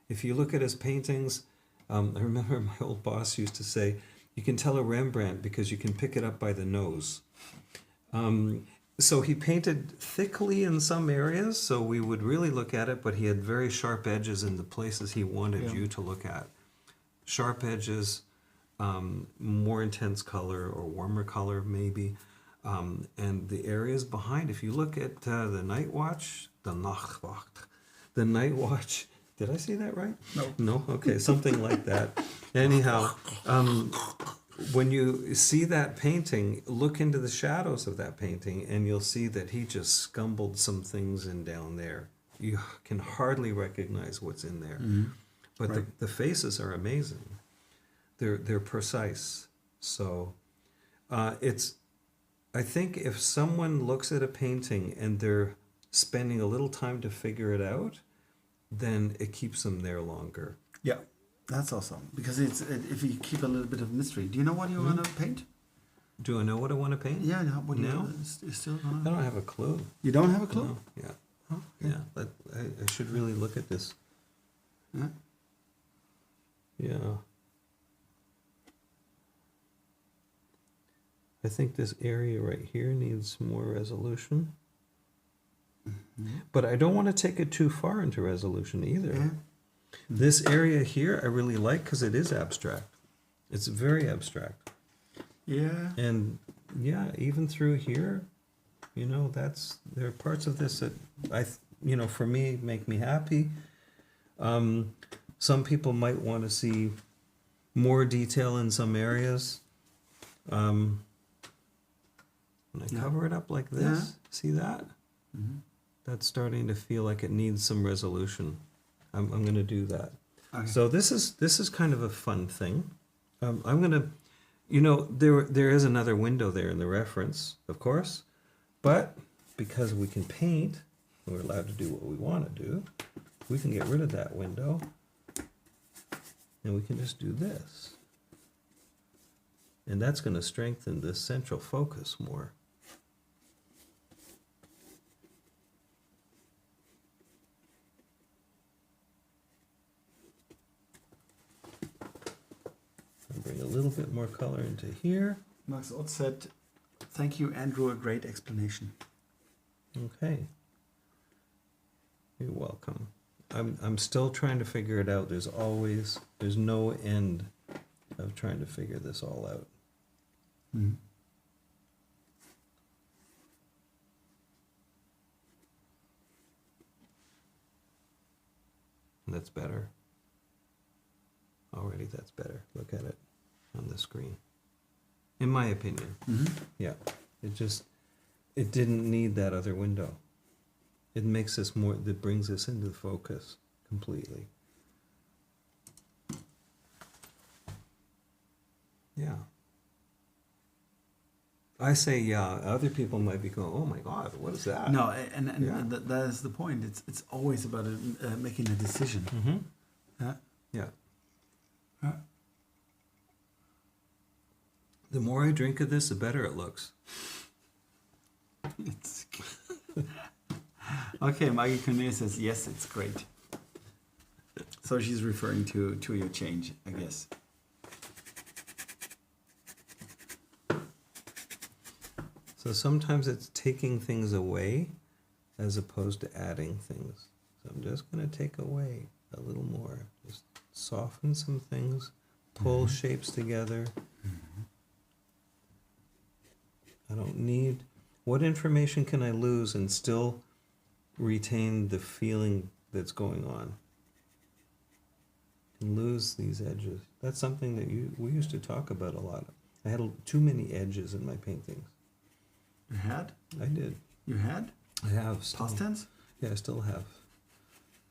If you look at his paintings, I remember my old boss used to say, you can tell a Rembrandt because you can pick it up by the nose. So he painted thickly in some areas, so we would really look at it, but he had very sharp edges in the places he wanted you to look at. Sharp edges, more intense color or warmer color maybe. And the areas behind, if you look at the Night Watch, the Night Watch, did I say that right? No. No? Okay, something like that. Anyhow, when you see that painting, look into the shadows of that painting and you'll see that he just scumbled some things in down there. You can hardly recognize what's in there. Mm-hmm. But right. the faces are amazing. They're precise. So I think if someone looks at a painting and they're spending a little time to figure it out, then it keeps them there longer. Yeah, that's awesome. Because if you keep a little bit of mystery. Do you know what you want to paint? Do I know what I want to paint? Yeah, what do you still I don't have a clue. You don't have a clue? No. Yeah. Oh, okay. Yeah, I should really look at this. Yeah. Yeah. I think this area right here needs more resolution. Mm-hmm. But I don't want to take it too far into resolution either. Yeah. This area here I really like because it is abstract. It's very abstract. Yeah. And yeah, even through here, there are parts of this that for me, make me happy. Some people might want to see more detail in some areas. When I cover it up like this, see that? Mm-hmm. That's starting to feel like it needs some resolution. I'm going to do that. Okay. So this is kind of a fun thing. I'm going to, there is another window there in the reference, of course, but because we can paint, we're allowed to do what we want to do. We can get rid of that window, and we can just do this. And that's going to strengthen this central focus more. And bring a little bit more color into here. Max Ott said, "Thank you, Andrew, a great explanation." Okay. You're welcome. I'm still trying to figure it out. There's no end of trying to figure this all out. Mm. That's better. Already that's better. Look at it on the screen. In my opinion. Mm-hmm. Yeah. It didn't need that other window. It makes this more, that brings us into the focus completely. Yeah. I say yeah. Other people might be going, "Oh my God, what is that?" No, and Yeah. that is the point. It's always about making a decision. Mm-hmm. Yeah. Yeah. Yeah. The more I drink of this, the better it looks. It's okay. Maggie Cornet says yes, it's great. So she's referring to your change, I guess. So sometimes it's taking things away as opposed to adding things. So I'm just going to take away a little more. Just soften some things, pull shapes together. I don't need... What information can I lose and still retain the feeling that's going on? And lose these edges. That's something that we used to talk about a lot. I had too many edges in my paintings. You had? I did. You had? I have. Still. Past tense? Yeah, I still have.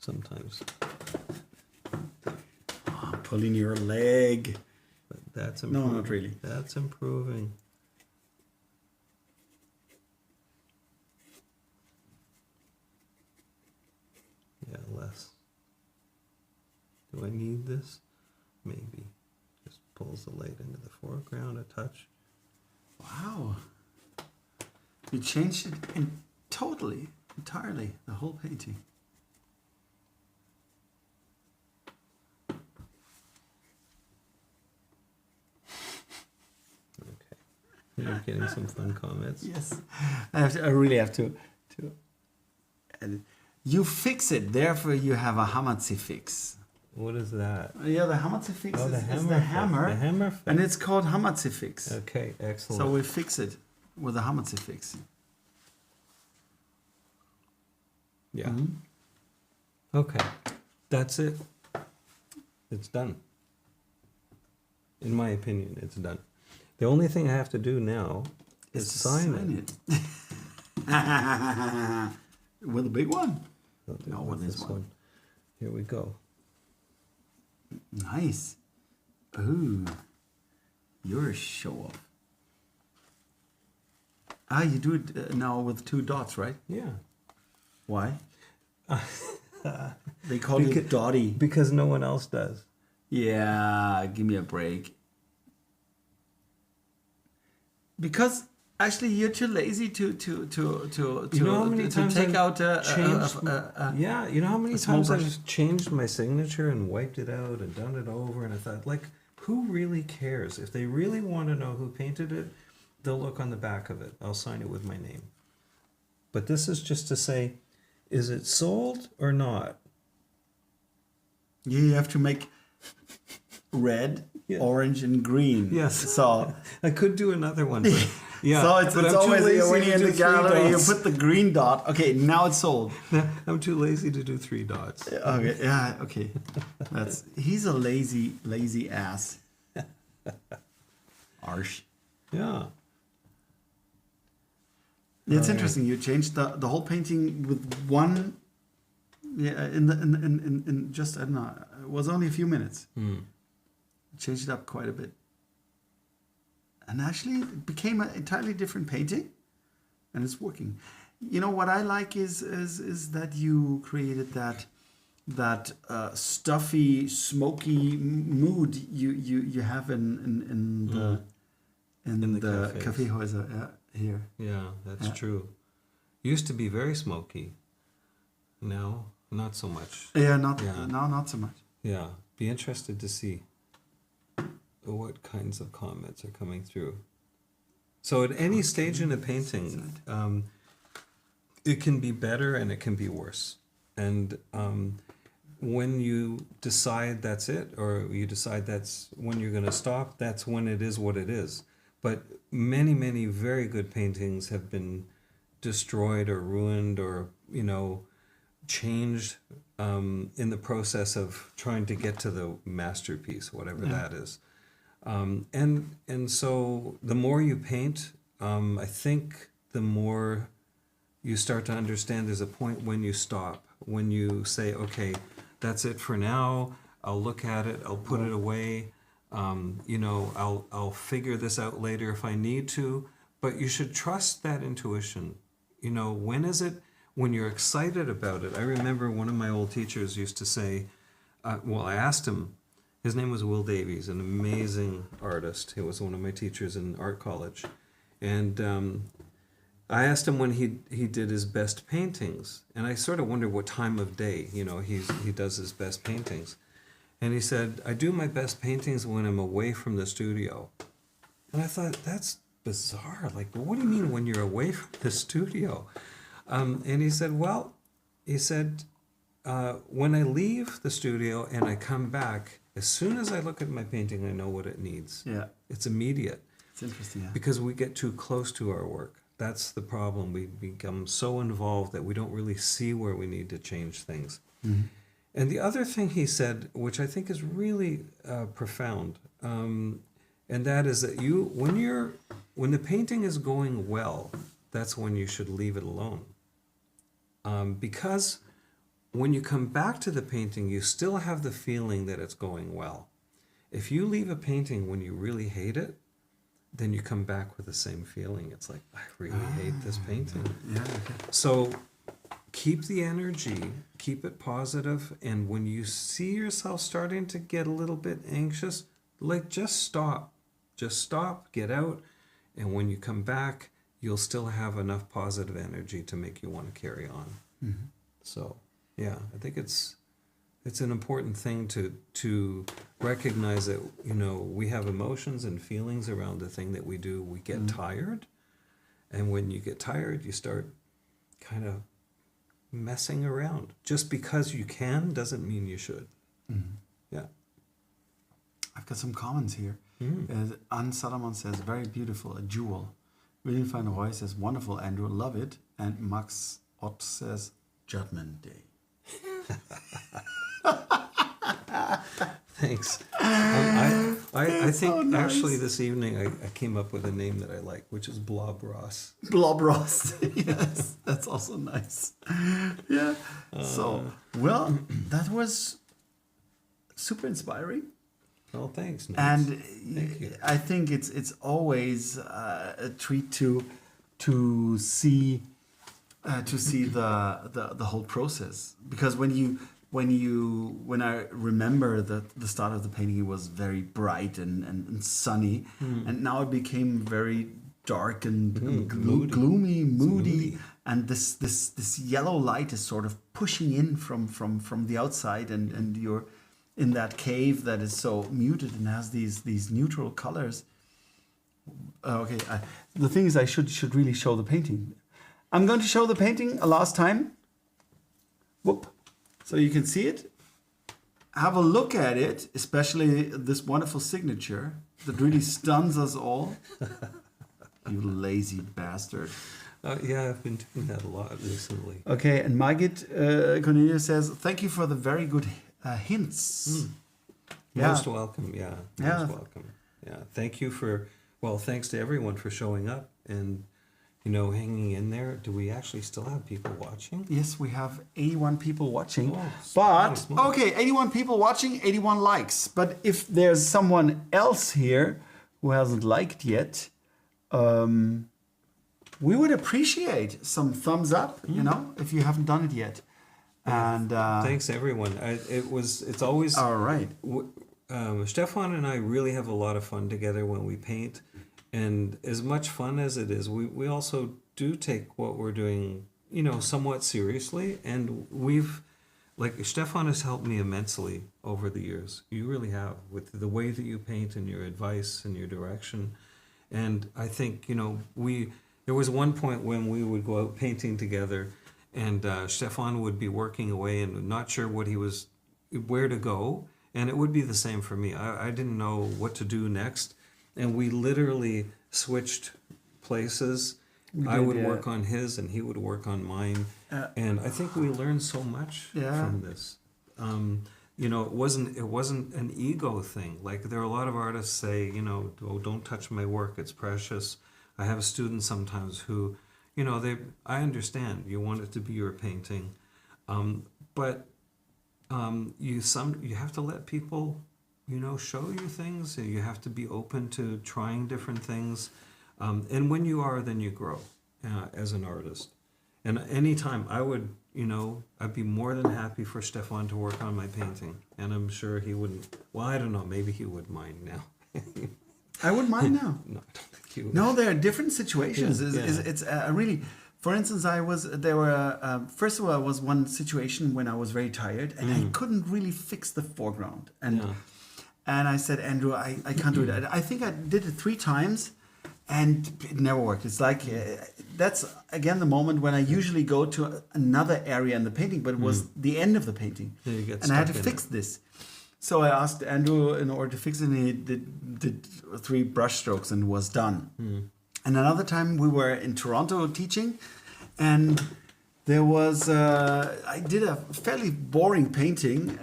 Sometimes. Oh, pulling your leg. But that's improving. No, not really. That's improving. Yeah, less. Do I need this? Maybe. Just pulls the light into the foreground a touch. Wow. You changed it entirely, the whole painting. Okay. You're getting some fun comments. Yes. I really have to edit. You fix it, therefore you have a Hammerzifix. What is that? Yeah, the Hammerzifix Oh, the is the hammer. The hammer fix. And it's called Hammerzifix. Okay, excellent. So we fix it with a Hammerzifix. Yeah. Mhm. Okay. That's it. It's done. In my opinion, it's done. The only thing I have to do now is sign it. With a big one. I'll do No, it with with this one. Here we go. Nice. Ooh. You're a show-off. Ah, you do it now with 2 dots, right? Yeah. Why? They call you Dotty. Because no one else does. Yeah, give me a break. Because actually you're too lazy to You know how many times take I've out changed? Yeah, you know how many a small times brush. I've changed my signature and wiped it out and done it over, and I thought, like, who really cares? If they really want to know who painted it, they'll look on the back of it. I'll sign it with my name. But this is just to say, is it sold or not? You have to make red, Yeah. orange, and green. Yes. So I could do another one. But yeah. so it's but I'm too always lazy when to you're in do the 3 gallery, you dots. put the green dot. Okay, now it's sold. I'm too lazy to do 3 dots. Okay, yeah, okay. He's a lazy ass. Arsh. Yeah. It's Alright. interesting. You changed the whole painting with one. Yeah, in just I don't know. It was only a few minutes. Changed it up quite a bit, and actually it became an entirely different painting, and it's working. you know what I like is that you created that stuffy, smoky mood you have in the Kaffeehäuser here. Yeah, that's true. Used to be very smoky. Now, not so much. Now not so much. Yeah, be interested to see what kinds of comments are coming through. So at any stage in a painting, it can be better and it can be worse. And when you decide that's it, or you decide that's when you're going to stop, that's when it is what it is. But many, many very good paintings have been destroyed or ruined or, changed in the process of trying to get to the masterpiece, whatever that is. And so the more you paint, I think the more you start to understand there's a point when you stop, when you say, okay, that's it for now. I'll look at it. I'll put it away. I'll figure this out later if I need to. But you should trust that intuition. When is it? When you're excited about it. I remember one of my old teachers used to say, I asked him, his name was Will Davies, an amazing artist. He was one of my teachers in art college. And I asked him when he did his best paintings. And I sort of wondered what time of day, he does his best paintings. And he said, I do my best paintings when I'm away from the studio. And I thought, that's bizarre. Like, what do you mean when you're away from the studio? And he said, when I leave the studio and I come back, as soon as I look at my painting, I know what it needs. Yeah. It's immediate. It's interesting, yeah. Because we get too close to our work. That's the problem. We become so involved that we don't really see where we need to change things. Mm-hmm. And the other thing he said, which I think is really profound, and that is that when the painting is going well, that's when you should leave it alone. Because when you come back to the painting, you still have the feeling that it's going well. If you leave a painting when you really hate it, then you come back with the same feeling. It's like, I really hate this painting. Yeah, okay. So keep the energy, keep it positive, and when you see yourself starting to get a little bit anxious, just stop. Just stop, get out, and when you come back, you'll still have enough positive energy to make you want to carry on. Mm-hmm. So, yeah, I think it's an important thing to recognize that, we have emotions and feelings around the thing that we do. We get tired, and when you get tired, you start kind of messing around. Just because you can doesn't mean you should. Mm-hmm. Yeah. I've got some comments here. Anne Salomon says, very beautiful, a jewel. William van Roy says, wonderful, Andrew, love it. And Max Ott says, Judgment Day. Thanks. I think so nice. Actually this evening I came up with a name that I like, which is Blob Ross. Blob Ross. Yes, that's also nice. Yeah. That was super inspiring. Oh, thanks. Nice. And Thank you. I think it's always a treat to see the whole process, because when I remember that the start of the painting, it was very bright and sunny, and now it became very dark and gloomy, moody, and this yellow light is sort of pushing in from the outside, and you're in that cave that is so muted and has these neutral colors. The thing is, I should really show the painting. I'm going to show the painting a last time. Whoop. So you can see it. Have a look at it, especially this wonderful signature that really stuns us all. You lazy bastard. Yeah, I've been doing that a lot recently. Okay, and Margit Cornelia says, thank you for the very good hints. Most welcome, yeah. Most welcome. Yeah, thank you thanks to everyone for showing up and, hanging in there. Do we actually still have people watching? Yes, we have 81 people watching. Oh, but, 81 people watching, 81 likes. But if there's someone else here who hasn't liked yet, we would appreciate some thumbs up, you know, if you haven't done it yet. And thanks everyone. It's always all right. Stefan and I really have a lot of fun together when we paint, and as much fun as it is, we also do take what we're doing, you know, somewhat seriously, and like Stefan has helped me immensely over the years. You really have, with the way that you paint and your advice and your direction. And I think, you know, there was one point when we would go out painting together, and Stefan would be working away and not sure where to go. And it would be the same for me. I didn't know what to do next. And we literally switched places. I would work on his and he would work on mine. And I think we learned so much from this. You know, it wasn't an ego thing. Like there are a lot of artists say, you know, oh, don't touch my work, it's precious. I have students sometimes who, you know, I understand you want it to be your painting. But you have to let people, you know, show you things. You have to be open to trying different things. And when you are, then you grow as an artist. And anytime I'd be more than happy for Stefan to work on my painting. And I'm sure he wouldn't, well, I don't know, maybe he would mind now. I wouldn't mind now. No, I don't think he would. No, there are different situations. Yeah, It's really, for instance, there was one situation when I was very tired and I couldn't really fix the foreground. And I said, Andrew, I can't do it. I think I did it 3 times and it never worked. It's like, that's again the moment when I usually go to another area in the painting, but it was the end of the painting. And I had to fix this. So I asked Andrew in order to fix it, and he did 3 brush strokes and was done. And another time we were in Toronto teaching, and there was, I did a fairly boring painting,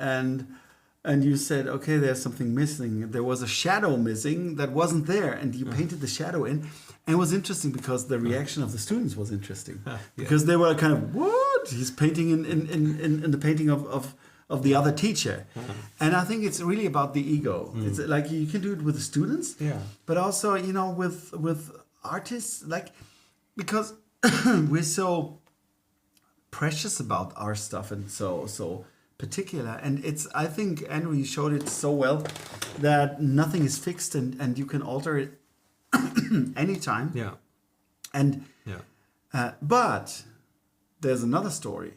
and you said, okay, there's something missing. There was a shadow missing that wasn't there, and you painted the shadow in. And it was interesting because the reaction of the students was interesting. Because they were kind of, what? He's painting in the painting of the other teacher. And I think it's really about the ego. It's like you can do it with the students, but also, you know, with artists, like, because we're so precious about our stuff and so particular. And I think Andrew, you showed it so well that nothing is fixed and you can alter it anytime. But there's another story.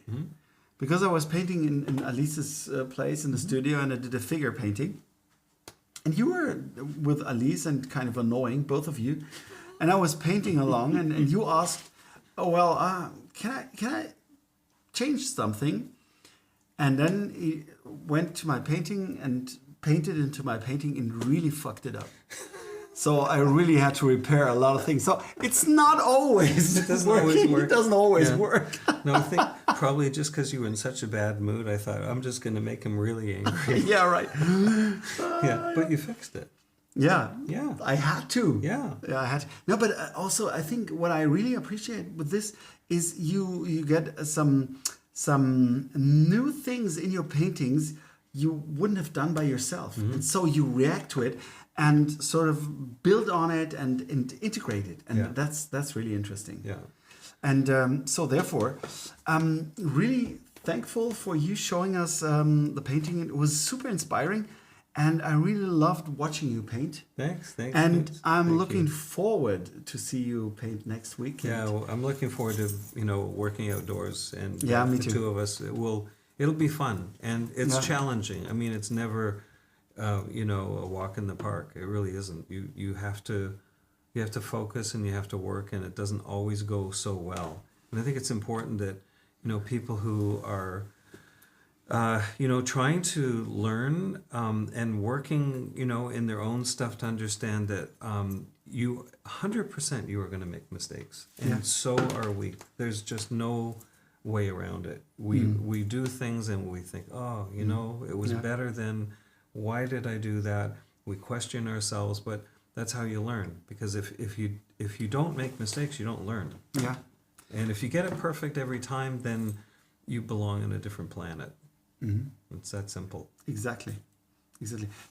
Because I was painting in Alice's place in the studio, and I did a figure painting. And you were with Alice and kind of annoying, both of you. And I was painting along, and you asked, oh, well, can I change something? And then he went to my painting and painted into my painting and really fucked it up. So I really had to repair a lot of things. So it's not always It doesn't working. always work. It doesn't always work. No, I think probably just because you were in such a bad mood, I thought, I'm just going to make him really angry. Yeah, right. But you fixed it. Yeah. Yeah. I had to. Yeah. I had to. No, but also I think what I really appreciate with this is you get some new things in your paintings you wouldn't have done by yourself. And so you react to it and sort of build on it and integrate it. And that's really interesting. Yeah. And so therefore, I'm really thankful for you showing us the painting. It was super inspiring. And I really loved watching you paint. Thanks. And I'm looking forward to see you paint next week. Yeah, well, I'm looking forward to, working outdoors. And me the too. 2 of us, it'll be fun. And it's challenging. I mean, it's never, a walk in the park. It really isn't. You have to focus and you have to work, and it doesn't always go so well. And I think it's important that, people who are, trying to learn and working, in their own stuff to understand that 100% you are going to make mistakes. And so are we. There's just no way around it. We do things and we think, it was better than, why did I do that? We question ourselves, but that's how you learn. Because if you don't make mistakes, you don't learn. Yeah. And if you get it perfect every time, then you belong on a different planet. It's that simple. Exactly.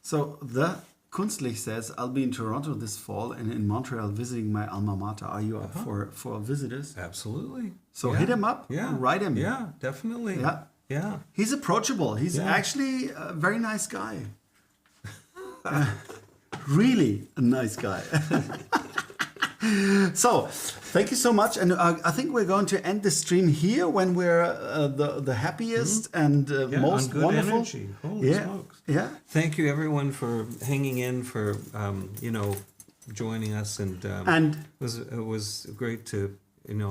So the Kunstlich says, I'll be in Toronto this fall and in Montreal visiting my alma mater. Are you up for visitors? Absolutely. So hit him up. Yeah. Write him. Yeah, definitely. Yeah. Yeah. He's approachable. He's actually a very nice guy. Really a nice guy. So, thank you so much. And I think we're going to end the stream here when we're the happiest and most on good wonderful. Energy. Holy smokes. Yeah. Thank you, everyone, for hanging in, for, joining us. And it was great to,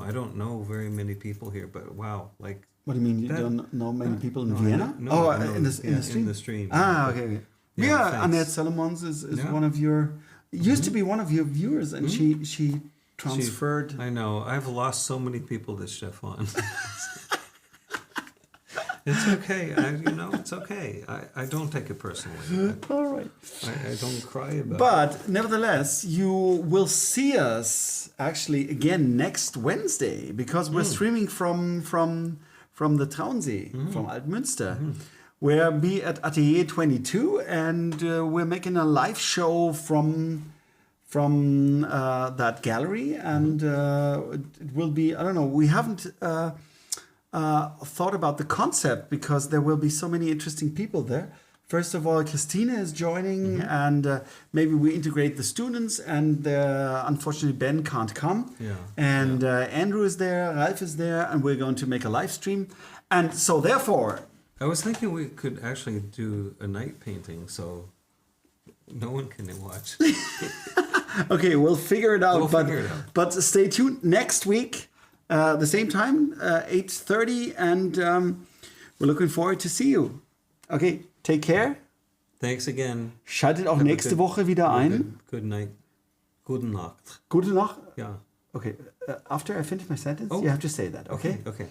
I don't know very many people here, but wow, like. What do you mean? You don't know many people in Vienna? In the stream? In the stream. Okay. Yeah, Annette Solomons is one of your... Used to be one of your viewers, and she transferred. I know. I've lost so many people to Stefan. It's okay. It's okay. I don't take it personally. All right. I don't cry about it. But nevertheless, you will see us actually again next Wednesday because we're streaming from the Traunsee, from Altmünster. We'll be at Atelier 22, and we're making a live show from that gallery, and it will be, I don't know, we haven't thought about the concept because there will be so many interesting people there. First of all, Christina is joining, and maybe we integrate the students, and unfortunately Ben can't come. And Andrew is there, Ralph is there, and we're going to make a live stream. And so therefore... I was thinking we could actually do a night painting so no one can watch. Okay, we'll figure it out. We'll figure it out. But stay tuned next week, the same time, 8:30, and we're looking forward to see you. Okay, take care. Thanks again. Schaltet auch nächste Woche wieder ein. Good night. Gute Nacht. Gute Nacht? Ja. Okay, after I finish my sentence, you have to say that, okay? Okay.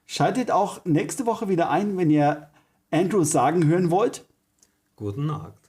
Schaltet auch nächste Woche wieder ein, wenn ihr Andrew sagen hören wollt. Guten Nacht.